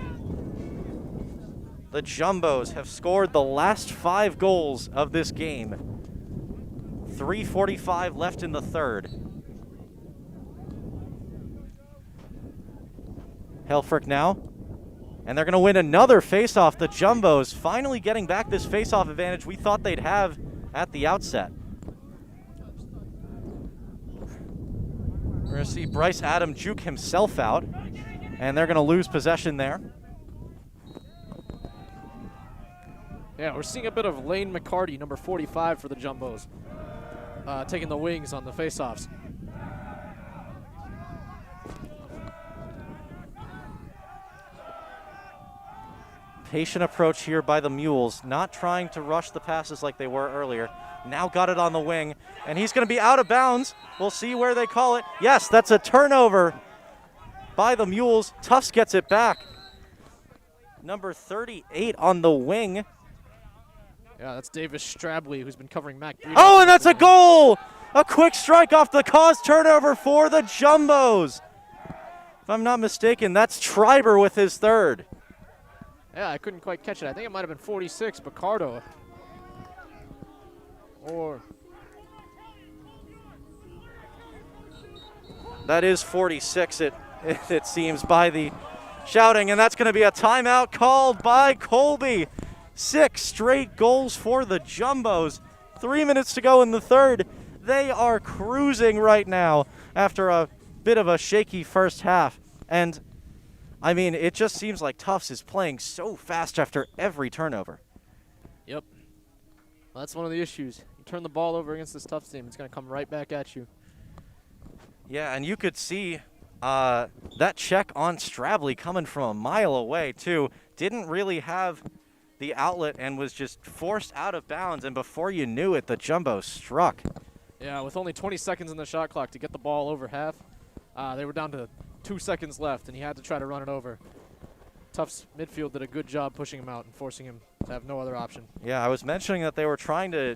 The Jumbos have scored the last 5 goals of this game. 3:45 left in the third. Helfrich now And they're going to win another faceoff. The Jumbos finally getting back this faceoff advantage we thought they'd have at the outset. We're going to see Bryce Adam juke himself out, and they're going to lose possession there. Yeah, we're seeing a bit of Lane McCarty, number 45 for the Jumbos, taking the wings on the faceoffs. Patient approach here by the Mules, not trying to rush the passes like they were earlier. Now got it on the wing, and he's going to be out of bounds. We'll see where they call it. Yes, that's a turnover by the Mules. Tufts gets it back. Number 38 on the wing. Yeah, that's Davis Strabley, who's been covering Mac. Oh, and that's a goal! A quick strike off the cause turnover for the Jumbos. If I'm not mistaken, that's Triber with his third. Yeah, I couldn't quite catch it. I think it might have been 46, Picardo. Or that is 46, it seems, by the shouting, and that's going to be a timeout called by Colby. 6 straight goals for the Jumbos. 3 minutes to go in the third. They are cruising right now after a bit of a shaky first half. And, I mean, it just seems like Tufts is playing so fast after every turnover. Yep. Well, that's one of the issues. You turn the ball over against this Tufts team, it's going to come right back at you. Yeah, and you could see that check on Strabley coming from a mile away, too. Didn't really have the outlet and was just forced out of bounds, and before you knew it, the Jumbo struck. Yeah, with only 20 seconds in the shot clock to get the ball over half, they were down to 2 seconds left, and he had to try to run it over. Tufts midfield did a good job pushing him out and forcing him to have no other option. Yeah, I was mentioning that they were trying a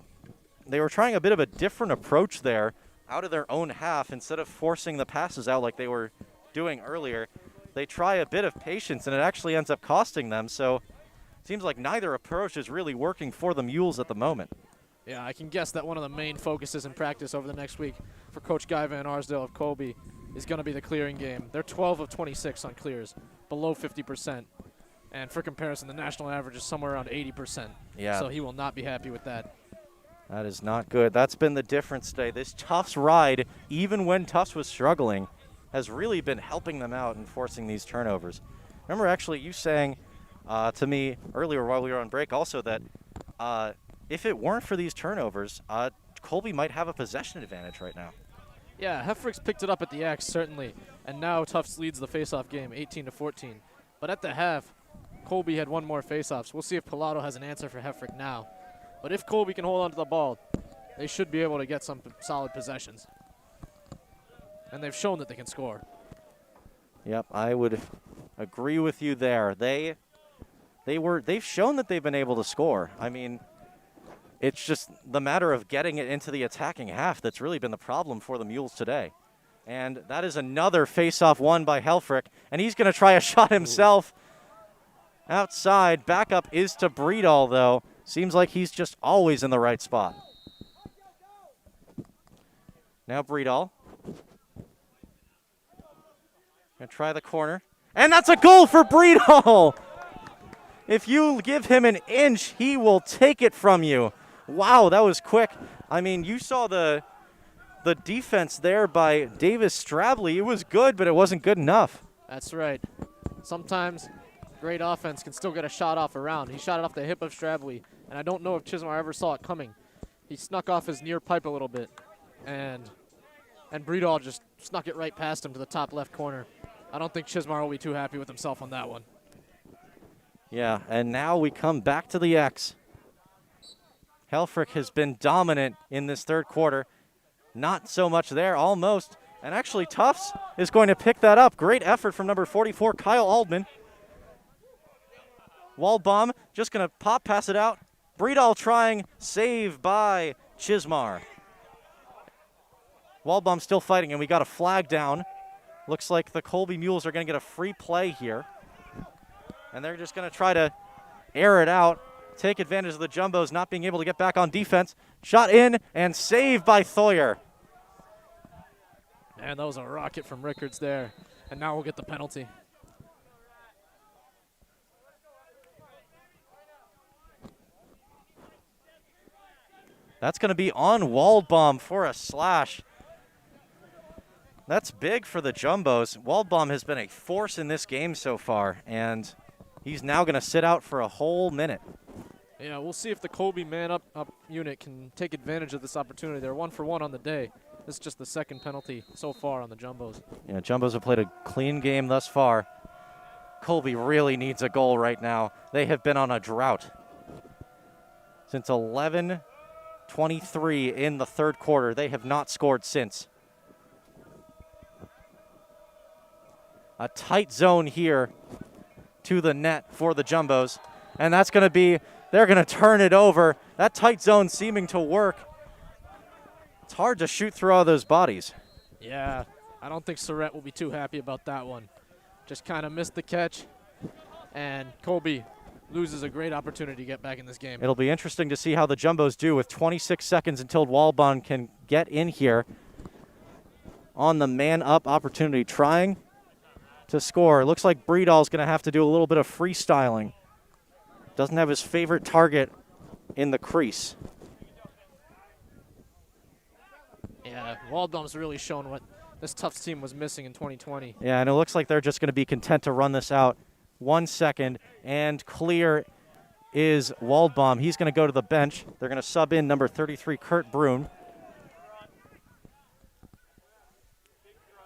bit of a different approach there out of their own half. Instead of forcing the passes out like they were doing earlier, they try a bit of patience, and it actually ends up costing them. So it seems like neither approach is really working for the Mules at the moment. Yeah, I can guess that one of the main focuses in practice over the next week for Coach Guy Van Arsdale of Colby is going to be the clearing game. They're 12 of 26 on clears, below 50%. And for comparison, the national average is somewhere around 80%. Yeah. So he will not be happy with that. That is not good. That's been the difference today. This Tufts ride, even when Tufts was struggling, has really been helping them out and forcing these turnovers. Remember, actually, you saying to me earlier while we were on break also that if it weren't for these turnovers, Colby might have a possession advantage right now. Yeah, Heffrick's picked it up at the X, certainly. And now Tufts leads the faceoff game 18-14. But at the half, Colby had one more faceoffs. We'll see if Pilato has an answer for Heffrick now. But if Colby can hold on to the ball, they should be able to get some solid possessions. And they've shown that they can score. Yep, I would agree with you there. They've shown that they've been able to score. I mean, it's just the matter of getting it into the attacking half that's really been the problem for the Mules today. And that is another face-off won by Helfrich, and he's going to try a shot himself. Outside, backup is to Breedall, though. Seems like he's just always in the right spot. Now Breedall. Gonna try the corner. And that's a goal for Breedall! If you give him an inch, he will take it from you. Wow, that was quick. I mean, you saw the defense there by Davis Strabley. It was good, but it wasn't good enough. That's right. Sometimes great offense can still get a shot off around. He shot it off the hip of Strabley, and I don't know if Chismar ever saw it coming. He snuck off his near pipe a little bit, and Breedall just snuck it right past him to the top left corner. I don't think Chismar will be too happy with himself on that one. Yeah, and now we come back to the X. Helfrich has been dominant in this third quarter. Not so much there, almost. And actually, Tufts is going to pick that up. Great effort from number 44, Kyle Aldman. Waldbaum just going to pop pass it out. Breedall trying, save by Chismar. Waldbaum still fighting, and we got a flag down. Looks like the Colby Mules are going to get a free play here. And they're just going to try to air it out, take advantage of the Jumbos not being able to get back on defense. Shot in and saved by Thoyer. And that was a rocket from Rickards there. And now we'll get the penalty. That's going to be on Waldbaum for a slash. That's big for the Jumbos. Waldbaum has been a force in this game so far, and he's now going to sit out for a whole minute. Yeah, we'll see if the Colby man-up unit can take advantage of this opportunity. They're 1 for 1 on the day. This is just the second penalty so far on the Jumbos. Yeah, Jumbos have played a clean game thus far. Colby really needs a goal right now. They have been on a drought since 11:23 in the third quarter. They have not scored since. A tight zone here to the net for the Jumbos. And that's going to be, they're going to turn it over. That tight zone seeming to work. It's hard to shoot through all those bodies. Yeah, I don't think Surratt will be too happy about that one. Just kind of missed the catch, and Colby loses a great opportunity to get back in this game. It'll be interesting to see how the Jumbos do with 26 seconds until Waldbaum can get in here on the man-up opportunity, trying to score. It looks like Breedall's going to have to do a little bit of freestyling. Doesn't have his favorite target in the crease. Yeah, Waldbaum's really shown what this Tufts team was missing in 2020. Yeah, and it looks like they're just going to be content to run this out. 1 second, and clear is Waldbaum. He's going to go to the bench. They're going to sub in number 33, Kurt Brun.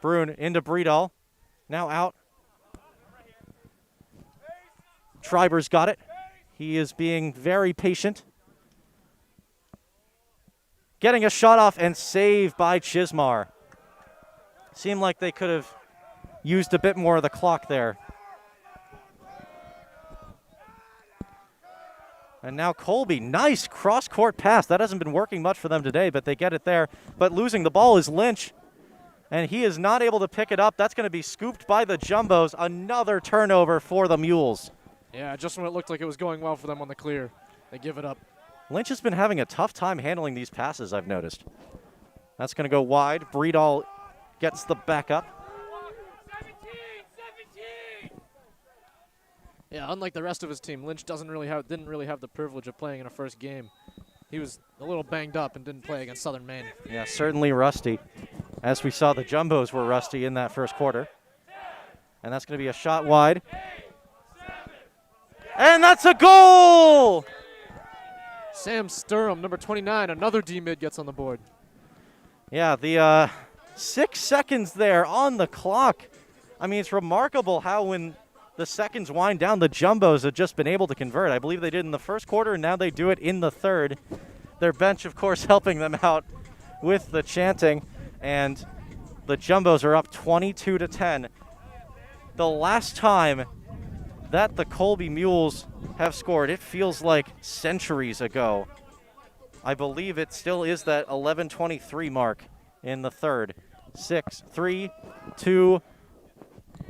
Brun into Breedall. Now out. Schreiber's got it. He is being very patient. Getting a shot off and saved by Chismar. Seemed like they could have used a bit more of the clock there. And now Colby, nice cross-court pass. That hasn't been working much for them today, but they get it there. But losing the ball is Lynch, and he is not able to pick it up. That's going to be scooped by the Jumbos. Another turnover for the Mules. Yeah, just when it looked like it was going well for them on the clear, they give it up. Lynch has been having a tough time handling these passes, I've noticed. That's going to go wide. Breedall gets the backup. Yeah, unlike the rest of his team, Lynch didn't really have the privilege of playing in a first game. He was a little banged up and didn't play against Southern Maine. Yeah, certainly rusty. As we saw, the Jumbos were rusty in that first quarter. And that's going to be a shot wide. And that's a goal! Sam Sturm, number 29, another D-mid gets on the board. Yeah, the 6 seconds there on the clock. I mean, it's remarkable how when the seconds wind down, the Jumbos have just been able to convert. I believe they did in the first quarter, and now they do it in the third. Their bench, of course, helping them out with the chanting. And the Jumbos are up 22-10. The last time that the Colby Mules have scored, it feels like centuries ago. I believe it still is that 11:23 mark in the third. 6, 3, 2,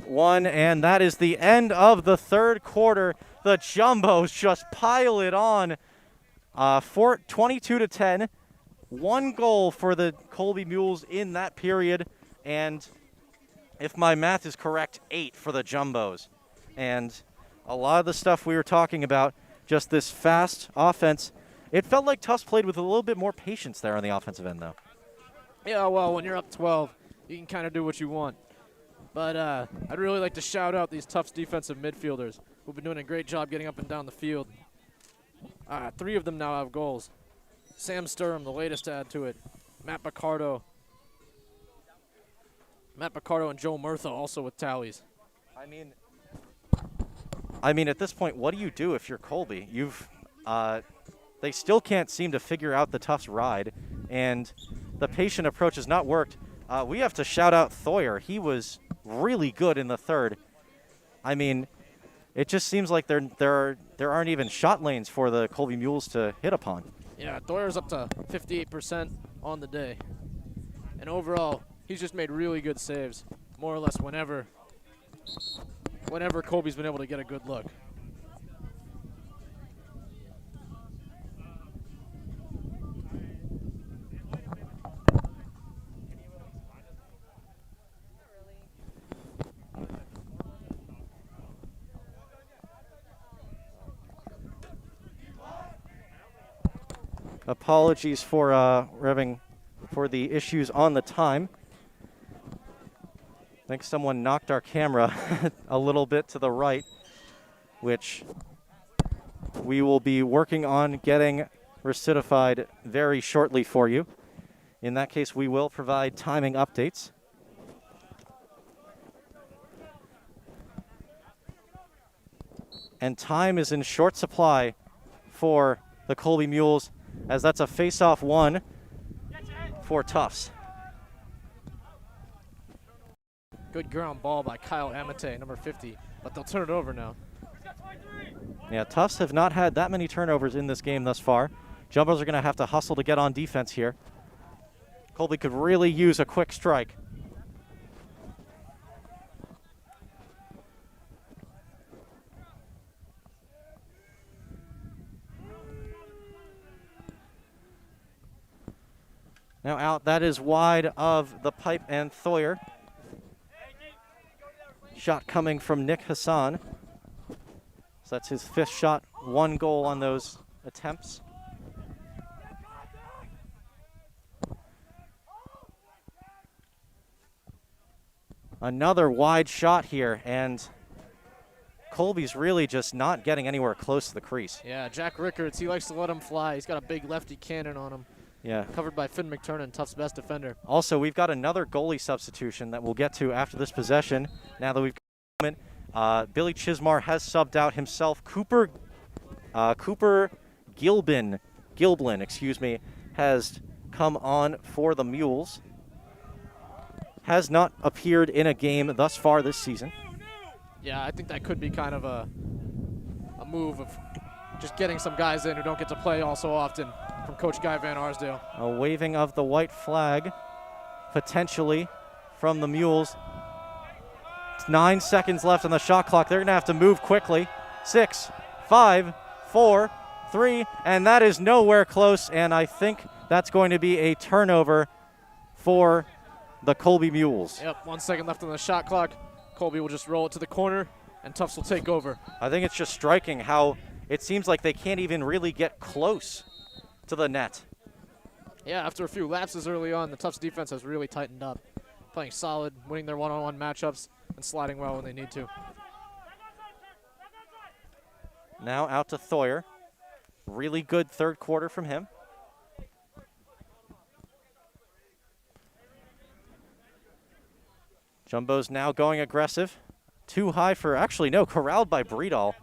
1, and that is the end of the third quarter. The Jumbos just pile it on for 22-10. 1 goal for the Colby Mules in that period, and if my math is correct, 8 for the Jumbos. And a lot of the stuff we were talking about, just this fast offense, it felt like Tufts played with a little bit more patience there on the offensive end, though. Yeah, well, when you're up 12, you can kind of do what you want. But I'd really like to shout out these Tufts defensive midfielders who've been doing a great job getting up and down the field. 3 of them now have goals. Sam Sturm, the latest to add to it. Matt Picardo and Joe Murtha also with tallies. I mean, at this point, what do you do if you're Colby? They still can't seem to figure out the Tufts ride, and the patient approach has not worked. We have to shout out Thoyer. He was really good in the third. I mean, it just seems like there aren't even shot lanes for the Colby Mules to hit upon. Yeah, Thoyer's up to 58% on the day. And overall, he's just made really good saves, more or less whenever Colby's been able to get a good look. Apologies for for the issues on the time. I think someone knocked our camera a little bit to the right, which we will be working on getting recidified very shortly for you. In that case, we will provide timing updates. And time is in short supply for the Colby Mules, as that's a face-off one for Tufts. Good ground ball by Kyle Amate, number 50, but they'll turn it over now. Yeah, Tufts have not had that many turnovers in this game thus far. Jumbos are going to have to hustle to get on defense here. Colby could really use a quick strike. Now out, that is wide of the pipe and Thoyer. Shot coming from Nick Hassan. So that's his 5th shot, 1 goal on those attempts. Another wide shot here, and Colby's really just not getting anywhere close to the crease. Yeah, Jack Rickards, he likes to let him fly. He's got a big lefty cannon on him. Yeah. Covered by Finn McTurnan, Tufts' best defender. Also, we've got another goalie substitution that we'll get to after this possession. Now that we've got Billy Chismar has subbed out himself. Cooper Gilblin, excuse me, has come on for the Mules. Has not appeared in a game thus far this season. Yeah, I think that could be kind of a move of just getting some guys in who don't get to play all so often from Coach Guy Van Arsdale. A waving of the white flag, potentially, from the Mules. It's 9 seconds left on the shot clock. They're going to have to move quickly. 6, 5, 4, 3, and that is nowhere close, and I think that's going to be a turnover for the Colby Mules. Yep, 1 second left on the shot clock. Colby will just roll it to the corner, and Tufts will take over. I think it's just striking how it seems like they can't even really get close to the net. Yeah, after a few lapses early on, the Tufts defense has really tightened up. Playing solid, winning their one-on-one matchups, and sliding well when they need to. Now out to Thoyer. Really good third quarter from him. Jumbo's now going aggressive. Too high for, actually no, corralled by Breedall.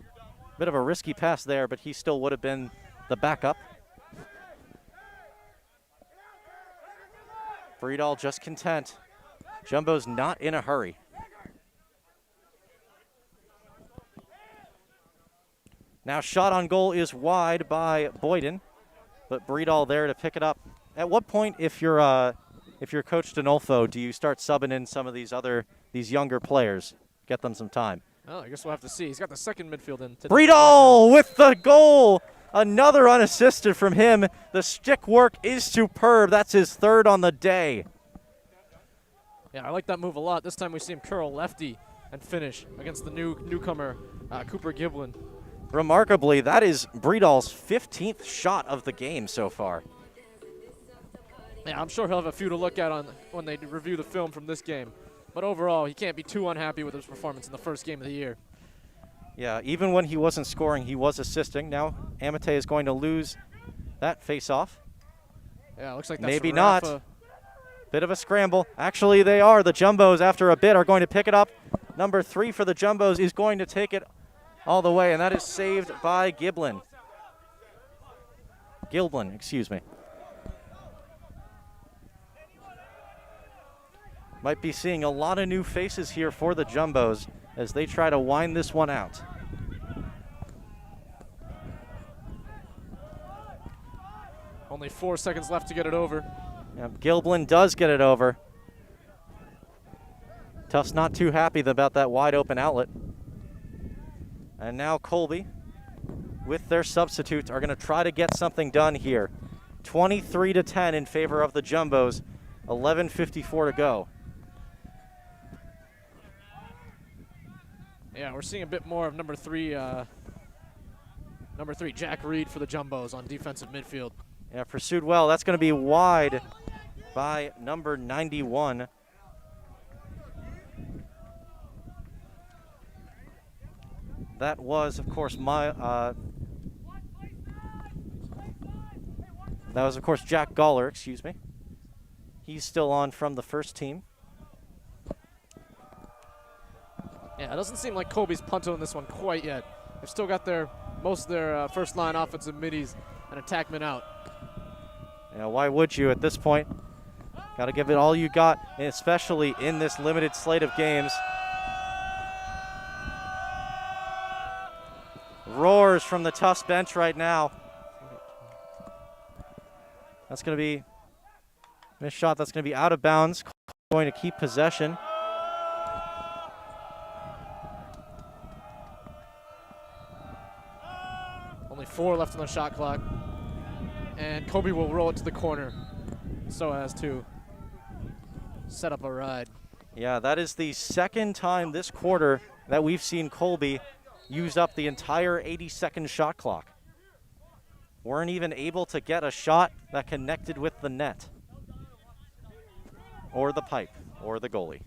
Bit of a risky pass there, but he still would have been the backup. Breedall just content. Jumbo's not in a hurry. Now shot on goal is wide by Boyden, but Breedall there to pick it up. At what point, if you're Coach Dinolfo, do you start subbing in some of these younger players, get them some time? Oh, I guess we'll have to see. He's got the second midfield in today. Breedall with the goal. Another unassisted from him. The stick work is superb. That's his 3rd on the day. Yeah, I like that move a lot. This time we see him curl lefty and finish against the newcomer, Cooper Giblin. Remarkably, that is Breedall's 15th shot of the game so far. Yeah, I'm sure he'll have a few to look at when they review the film from this game. But overall, he can't be too unhappy with his performance in the first game of the year. Yeah, even when he wasn't scoring, he was assisting. Now Amate is going to lose that face-off. Yeah, looks like that's maybe Rafa. not. Bit of a scramble. Actually, they are. The Jumbos, after a bit, are going to pick it up. Number 3 for the Jumbos is going to take it all the way, and that is saved by Gilblin, excuse me. Might be seeing a lot of new faces here for the Jumbos as they try to wind this one out. Only 4 seconds left to get it over. Yep, Gilblin does get it over. Tufts not too happy about that wide open outlet. And now Colby, with their substitutes, are going to try to get something done here. 23-10 in favor of the Jumbos. 11:54 to go. Yeah, we're seeing a bit more of number three, Jack Reed for the Jumbos on defensive midfield. Yeah, pursued well. That's going to be wide by number 91. That was, of course, Jack Galler, excuse me. He's still on from the first team. Yeah, it doesn't seem like Colby's punted on this one quite yet. They've still got most of their first-line offensive middies and attackmen out. Yeah, why would you at this point? Got to give it all you got, especially in this limited slate of games. Roars from the Tufts bench right now. That's going to be a missed shot. That's going to be out of bounds. Going to keep possession. Only 4 left on the shot clock. And Colby will roll it to the corner so as to set up a ride. Yeah, that is the second time this quarter that we've seen Colby use up the entire 80-second shot clock. Weren't even able to get a shot that connected with the net or the pipe or the goalie.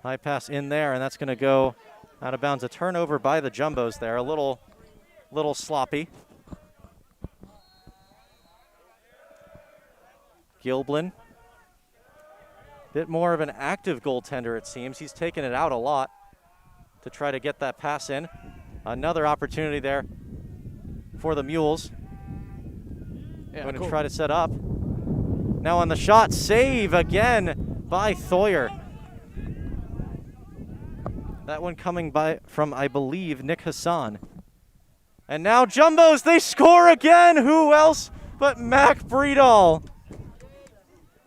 High pass in there, and that's going to go out of bounds. A turnover by the Jumbos there, a little sloppy. Gilblin, bit more of an active goaltender, it seems. He's taken it out a lot to try to get that pass in. Another opportunity there for the Mules. Yeah, going to cool. try to set up. Now on the shot, save again by Thoyer. That one coming from, I believe, Nick Hassan. And now Jumbos, they score again. Who else but Mac Breedall?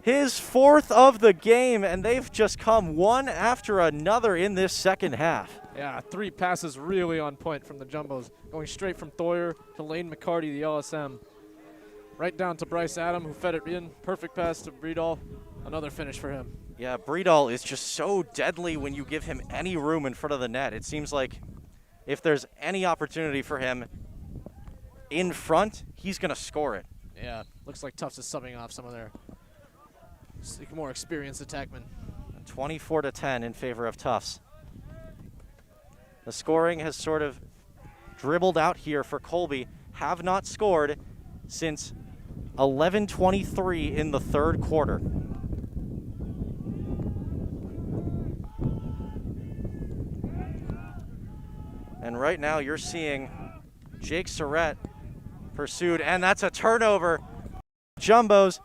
His 4th of the game, and they've just come one after another in this second half. Yeah, 3 passes really on point from the Jumbos, going straight from Thoyer to Lane McCarty, the LSM, right down to Bryce Adam, who fed it in. Perfect pass to Breedall. Another finish for him. Yeah, Breedall is just so deadly when you give him any room in front of the net. It seems like if there's any opportunity for him in front, he's going to score it. Yeah, looks like Tufts is subbing off some of their more experienced attackmen. 24-10 in favor of Tufts. The scoring has sort of dribbled out here for Colby. Have not scored since 11:23 in the third quarter. And right now you're seeing Jake Surratt pursued, and that's a turnover. Jumbos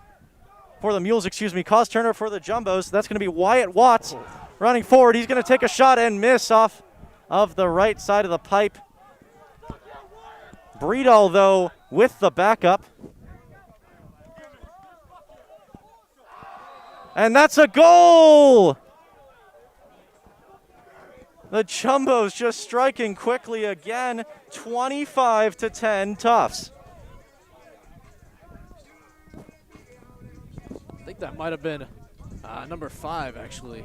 for the Mules, caused turnover for the Jumbos. That's going to be Wyatt Watts running forward. He's going to take a shot and miss off of the right side of the pipe. Breedall, though, with the backup. And that's a goal! The Jumbos just striking quickly again. 25-10 Tufts. I think that might have been number 5, actually.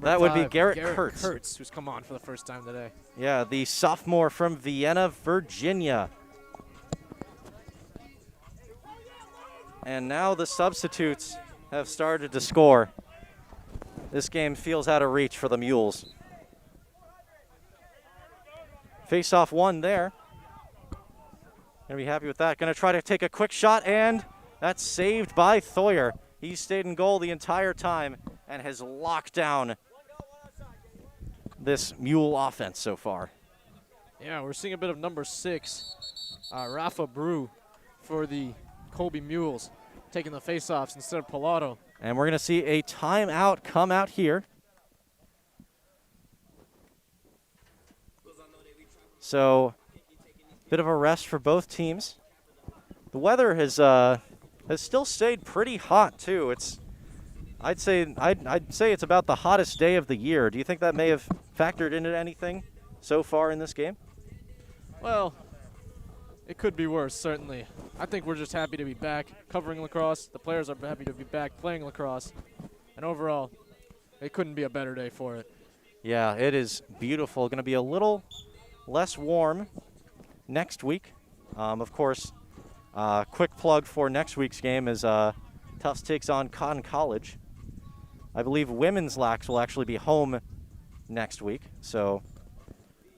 That would be Garrett Kurtz. Who's come on for the first time today. Yeah, the sophomore from Vienna, Virginia. And now the substitutes have started to score. This game feels out of reach for the Mules. Face-off one there. Gonna be happy with that. Gonna try to take a quick shot, and that's saved by Thoyer. He's stayed in goal the entire time and has locked down this Mule offense so far. Yeah, we're seeing a bit of number 6, Rafa Brew, for the Colby Mules, taking the face-offs instead of Pilato. And we're going to see a timeout come out here. So, bit of a rest for both teams. The weather has still stayed pretty hot too. I'd say it's about the hottest day of the year. Do you think that may have factored into anything so far in this game? Well, it could be worse, certainly. I think we're just happy to be back covering lacrosse. The players are happy to be back playing lacrosse. And overall, it couldn't be a better day for it. Yeah, it is beautiful. Going to be a little less warm next week. Of course, quick plug for next week's game is Tufts takes on Cotton College. I believe women's lax will actually be home next week, so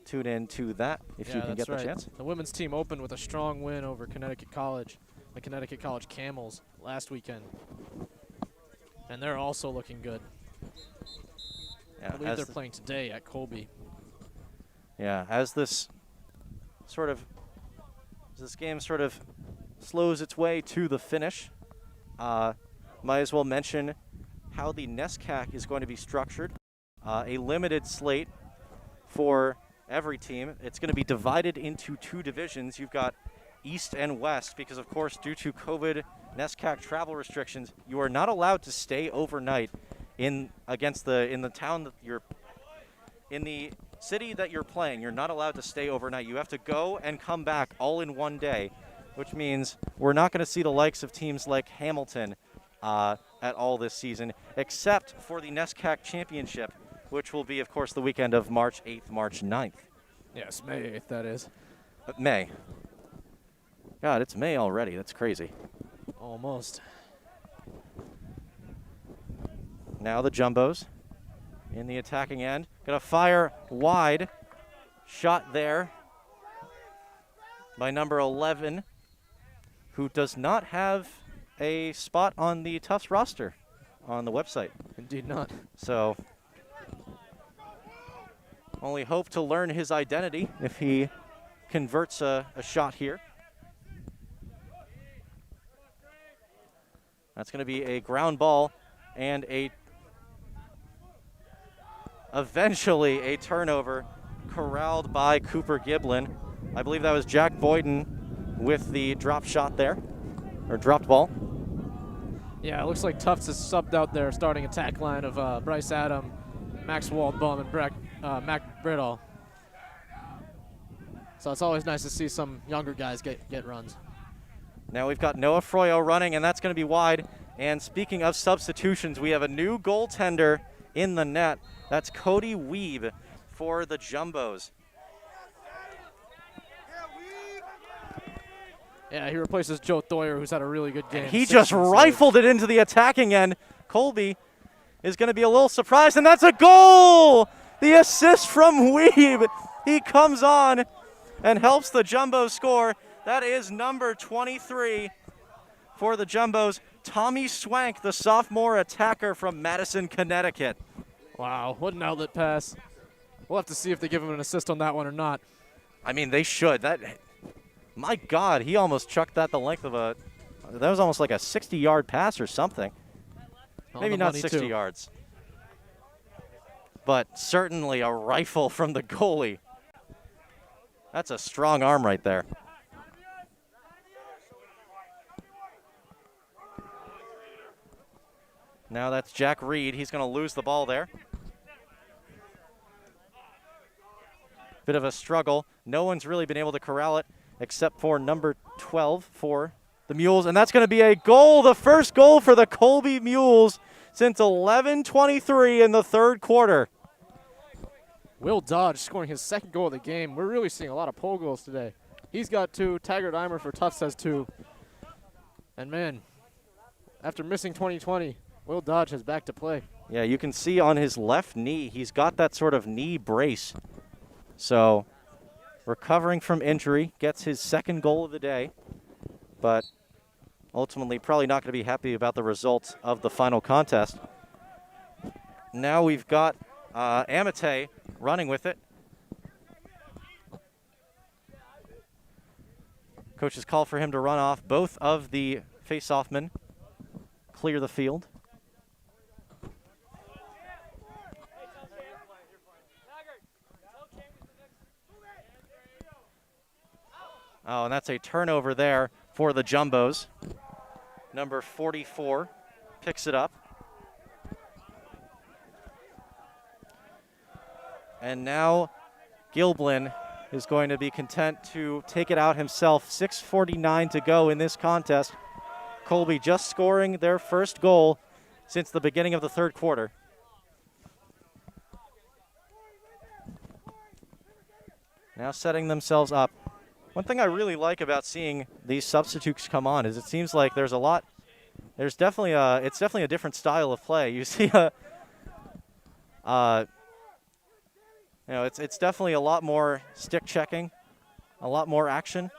tune in to that if you can get the chance. The women's team opened with a strong win over Connecticut College, the Connecticut College Camels, last weekend. And they're also looking good. Yeah, I believe they're playing today at Colby. Yeah, as this game sort of slows its way to the finish, might as well mention how the NESCAC is going to be structured. A limited slate for every team. It's going to be divided into 2 divisions. You've got East and West because, of course, due to COVID NESCAC travel restrictions, you are not allowed to stay overnight in the town that you're in, the city that you're playing. You're not allowed to stay overnight. You have to go and come back all in one day, which means we're not going to see the likes of teams like Hamilton at all this season, except for the NESCAC Championship, which will be, of course, the weekend of March 8th, March 9th. Yes, May 8th, that is. May. God, it's May already. That's crazy. Almost. Now the Jumbos in the attacking end. Gonna fire wide. Shot there by number 11, who does not have a spot on the Tufts roster on the website. Indeed not. So only hope to learn his identity if he converts a shot here. That's going to be a ground ball and eventually a turnover corralled by Cooper Giblin. I believe that was Jack Boyden with the drop shot there, or dropped ball. Yeah, it looks like Tufts is subbed out there starting attack line of Bryce Adam, Max Waldbaum, and Mac Brittle. So it's always nice to see some younger guys get runs. Now we've got Noah Froyo running, and that's going to be wide. And speaking of substitutions, we have a new goaltender in the net. That's Cody Weeb for the Jumbos. Yeah, he replaces Joe Thoyer, who's had a really good game. He just rifled it into the attacking end. Colby is going to be a little surprised, and that's a goal! The assist from Weeb. He comes on and helps the Jumbos score. That is number 23 for the Jumbos, Tommy Swank, the sophomore attacker from Madison, Connecticut. Wow, what an outlet pass. We'll have to see if they give him an assist on that one or not. I mean, they should. My God, he almost chucked that the length of that was almost like a 60-yard pass or something. Maybe not 60 yards. But certainly a rifle from the goalie. That's a strong arm right there. Now that's Jack Reed. He's going to lose the ball there. Bit of a struggle. No one's really been able to corral it except for number 12 for the Mules. And that's going to be a goal, the first goal for the Colby Mules since 11:23 in the third quarter. Will Dodge scoring his second goal of the game. We're really seeing a lot of pole goals today. He's got 2. Taggart Eimer for Tufts has 2. And, man, after missing 2020, Will Dodge is back to play. Yeah, you can see on his left knee, he's got that sort of knee brace. So, recovering from injury, gets his second goal of the day, but ultimately probably not going to be happy about the results of the final contest. Now we've got Amate running with it. Coaches call for him to run off. Both of the face-off men clear the field. Oh, and that's a turnover there for the Jumbos. Number 44 picks it up. And now Gilblin is going to be content to take it out himself. 6:49 to go in this contest. Colby just scoring their first goal since the beginning of the third quarter. Now setting themselves up. One thing I really like about seeing these substitutes come on is it seems like there's definitely it's definitely a different style of play. You see it's definitely a lot more stick checking, a lot more action.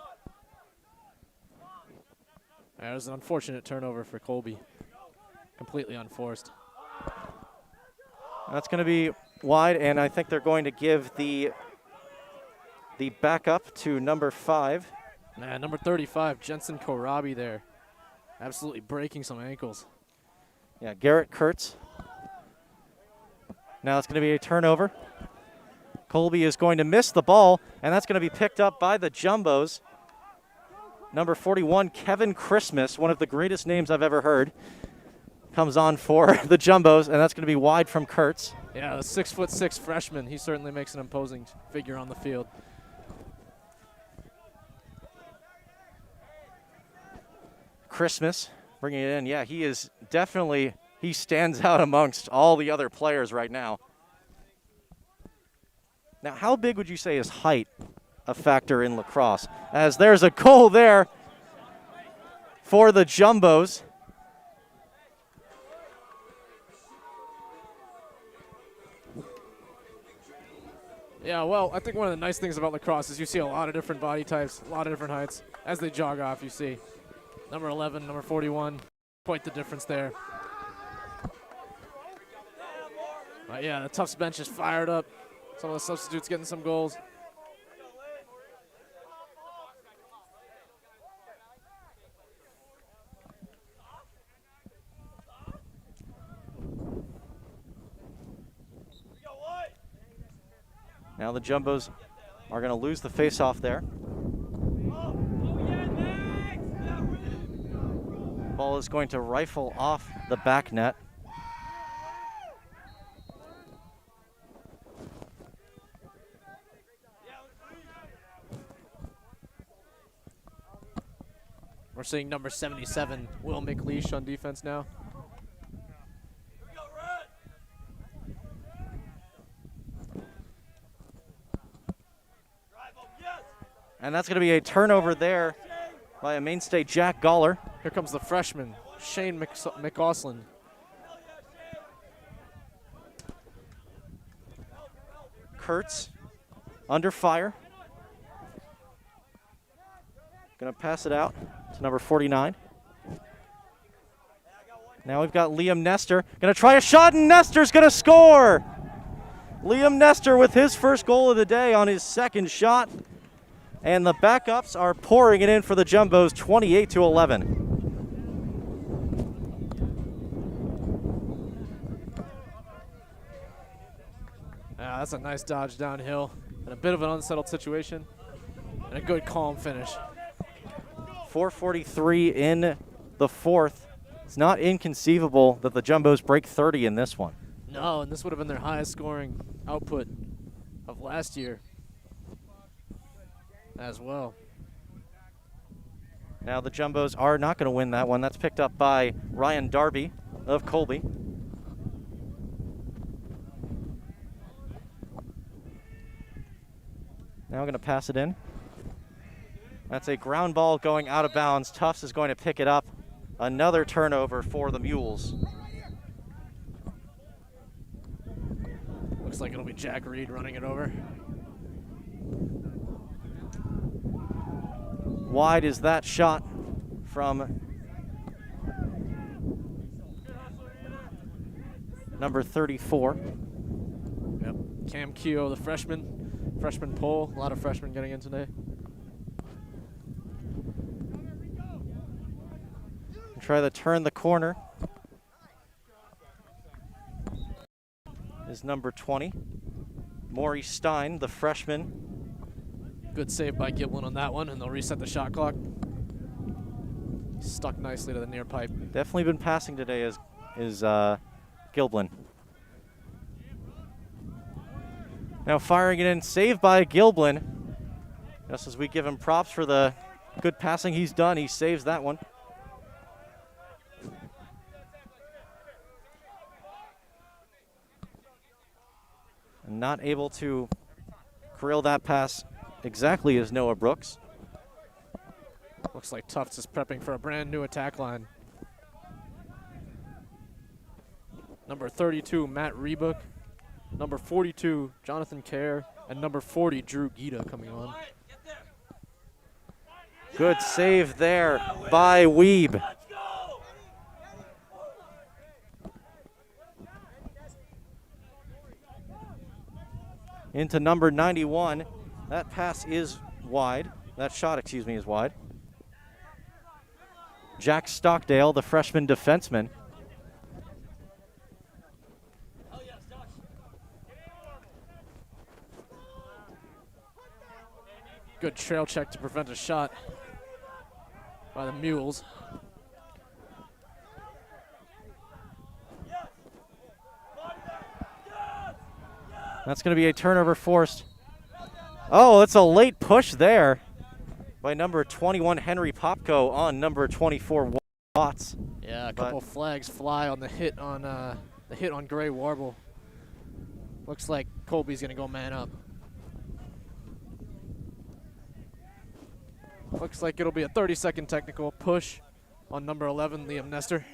That was an unfortunate turnover for Colby. Completely unforced. That's going to be wide, and I think they're going to give the backup to number 5. Man, number 35, Jensen Korabi there. Absolutely breaking some ankles. Yeah, Garrett Kurtz. Now it's going to be a turnover. Colby is going to miss the ball, and that's going to be picked up by the Jumbos. Number 41, Kevin Christmas, one of the greatest names I've ever heard, comes on for the Jumbos, and that's going to be wide from Kurtz. Yeah, the 6'6" freshman. He certainly makes an imposing figure on the field. Christmas bringing it in. Yeah, he stands out amongst all the other players right now. Now, how big would you say is height a factor in lacrosse? As there's a goal there for the Jumbos. Yeah, well, I think one of the nice things about lacrosse is you see a lot of different body types, a lot of different heights. As they jog off, you see number 11, number 41, quite the difference there. But yeah, the Tufts bench is fired up. Some of the substitutes getting some goals. Now the Jumbos are going to lose the face-off there. Ball is going to rifle off the back net. We're seeing number 77, Will McLeish, on defense now. And that's going to be a turnover there by a mainstay, Jack Goller. Here comes the freshman, Shane McAuslin. Kurtz under fire. Going to pass it out to number 49. Now we've got Liam Nestor. Going to try a shot, and Nestor's going to score. Liam Nestor with his first goal of the day on his second shot. And the backups are pouring it in for the Jumbos, 28-11. That's a nice dodge downhill and a bit of an unsettled situation and a good calm finish. 4:43 in the fourth. It's not inconceivable that the Jumbos break 30 in this one. No, and this would have been their highest scoring output of last year as well. Now the Jumbos are not going to win that one. That's picked up by Ryan Darby of Colby. Now going to pass it in. That's a ground ball going out of bounds. Tufts is going to pick it up. Another turnover for the Mules. Looks like it'll be Jack Reed running it over. Wide is that shot from number 34. Yep, Cam Keogh, the freshman pole. A lot of freshmen getting in today. Try to turn the corner. Is number 20. Maury Stein, the freshman. Good save by Giblin on that one, and they'll reset the shot clock. Stuck nicely to the near pipe. Definitely been passing today is Gilblin. Now firing it in, saved by Gilblin. Just as we give him props for the good passing he's done, he saves that one. And not able to grill that pass exactly as Noah Brooks. Looks like Tufts is prepping for a brand new attack line. Number 32, Matt Rebuck. Number 42, Jonathan Kerr. And number 40, Drew Gita coming on. Good save there by Weeb. Into number 91. That pass is wide. That shot, excuse me, is wide. Jack Stockdale, the freshman defenseman. Good trail check to prevent a shot by the Mules. That's going to be a turnover forced. Oh, it's a late push there by number 21 Henry Popko on number 24 Watts. Yeah, a couple flags fly on the hit on Gray Warble. Looks like Colby's going to go man up. Looks like it'll be a 30-second technical push on number 11, Liam Nestor.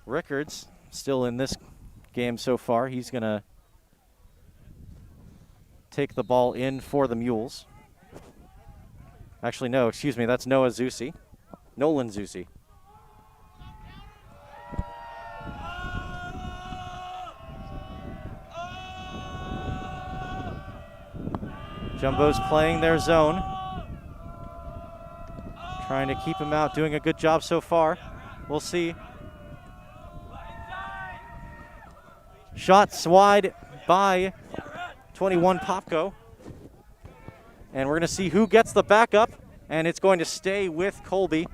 Rickards still in this game so far. He's going to take the ball in for the Mules. Actually, no, excuse me, that's Nolan Zusi. Jumbo's playing their zone. Trying to keep him out, doing a good job so far. We'll see. Shots wide by 21 Popko. And we're going to see who gets the backup, and it's going to stay with Colby.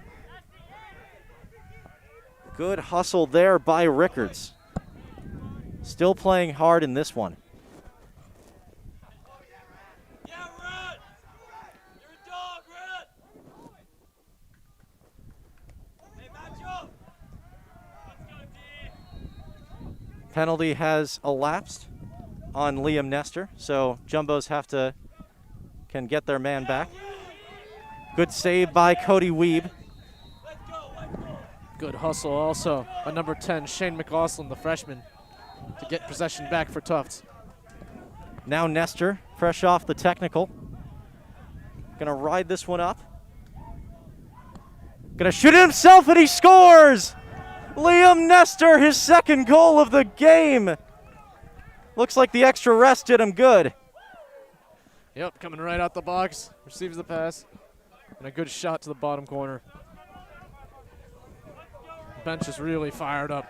Good hustle there by Rickards. Still playing hard in this one. Penalty has elapsed on Liam Nestor, so Jumbos can get their man back. Good save by Cody Weeb. Good hustle also by number 10, Shane McAuslin, the freshman, to get possession back for Tufts. Now Nestor, fresh off the technical. Gonna ride this one up. Gonna shoot it himself, and he scores! Liam Nestor, his second goal of the game. Looks like the extra rest did him good. Yep, coming right out the box, receives the pass, and a good shot to the bottom corner. The bench is really fired up.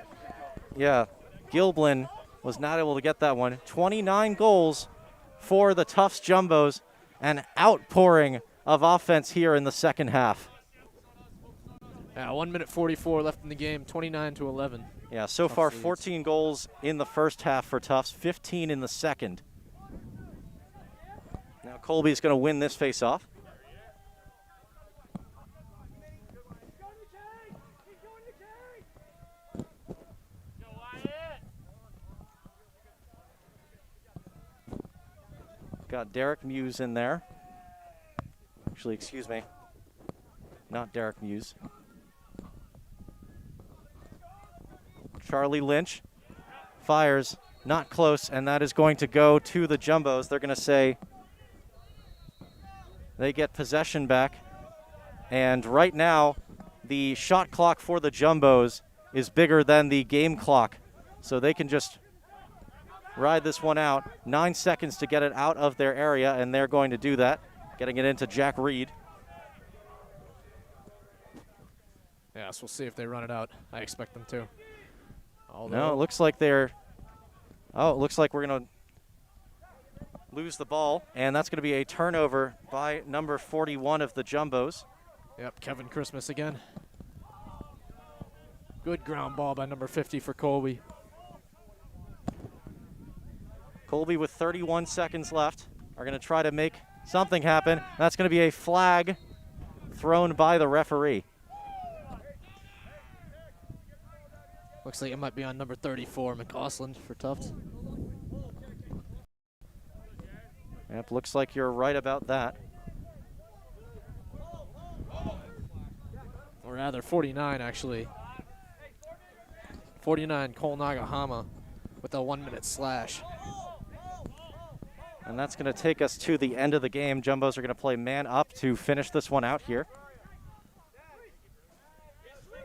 Yeah, Gilblin was not able to get that one. 29 goals for the Tufts Jumbos, an outpouring of offense here in the second half. 1 minute 44 left in the game, 29-11. Yeah, so Tufts far leads. 14 goals in the first half for Tufts, 15 in the second. Now Colby's going to win this face-off. Got Derek Muse in there. Actually, excuse me, not Derek Muse. Charlie Lynch fires, not close, and that is going to go to the Jumbos. They're going to say they get possession back. And right now, the shot clock for the Jumbos is bigger than the game clock. So they can just ride this one out. 9 seconds to get it out of their area, and they're going to do that, getting it into Jack Reed. Yeah, so we'll see if they run it out. I expect them to. No, it looks like they're... Oh, it looks like we're going to lose the ball, and that's going to be a turnover by number 41 of the Jumbos. Yep, Kevin Christmas again. Good ground ball by number 50 for Colby. Colby with 31 seconds left are going to try to make something happen. That's going to be a flag thrown by the referee. Looks like it might be on number 34, McCausland for Tufts. Yep, looks like you're right about that. Or rather, 49, actually. 49, Cole Nagahama with a 1-minute slash. And that's going to take us to the end of the game. Jumbos are going to play man up to finish this one out here.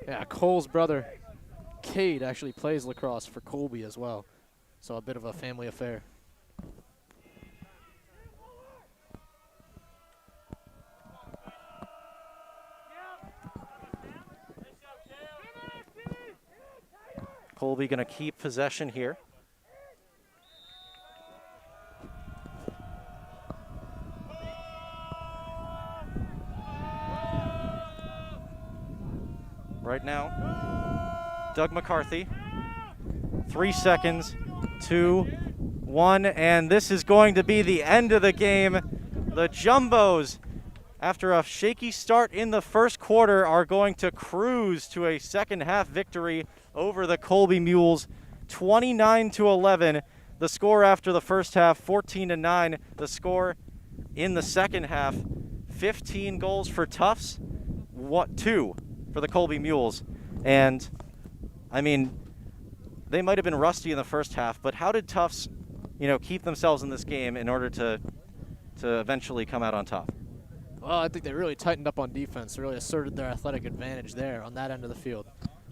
Yeah, Cole's brother, Cade, actually plays lacrosse for Colby as well. So a bit of a family affair. Colby going to keep possession here. Right now, Doug McCarthy. 3 seconds, 2, 1, and this is going to be the end of the game. The Jumbos, after a shaky start in the first quarter, are going to cruise to a second half victory over the Colby Mules, 29-11. The score after the first half, 14-9. The score in the second half, 15 goals for Tufts, 2 for the Colby Mules. And, I mean, they might have been rusty in the first half, but how did Tufts, keep themselves in this game in order to eventually come out on top? Well, I think they really tightened up on defense, really asserted their athletic advantage there on that end of the field.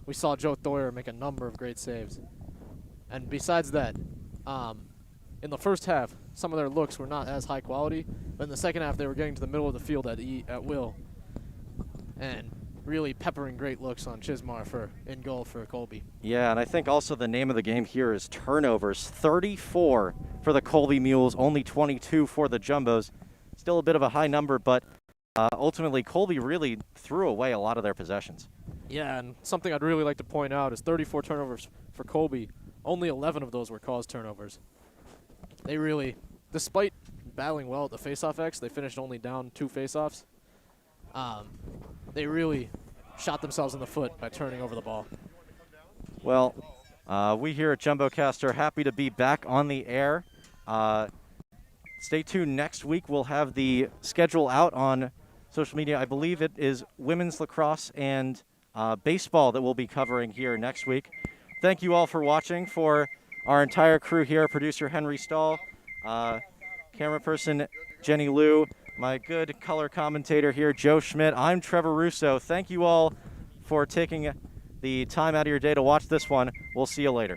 We saw Joe Thoyer make a number of great saves. And besides that, in the first half, some of their looks were not as high quality, but in the second half, they were getting to the middle of the field at will and really peppering great looks on Chismar in goal for Colby. Yeah, and I think also the name of the game here is turnovers. 34 for the Colby Mules, only 22 for the Jumbos. Still a bit of a high number, but ultimately Colby really threw away a lot of their possessions. Yeah, and something I'd really like to point out is 34 turnovers for Colby. Only 11 of those were caused turnovers. They really, despite battling well at the faceoff X, they finished only down 2 faceoffs. They really shot themselves in the foot by turning over the ball. Well, we here at JumboCast are happy to be back on the air. Stay tuned. Next week we'll have the schedule out on social media. I believe it is women's lacrosse and baseball that we'll be covering here next week. Thank you all for watching. For our entire crew here, producer Henry Stahl, camera person Jenny Liu, my good color commentator here, Joe Schmidt. I'm Trevor Russo. Thank you all for taking the time out of your day to watch this one. We'll see you later.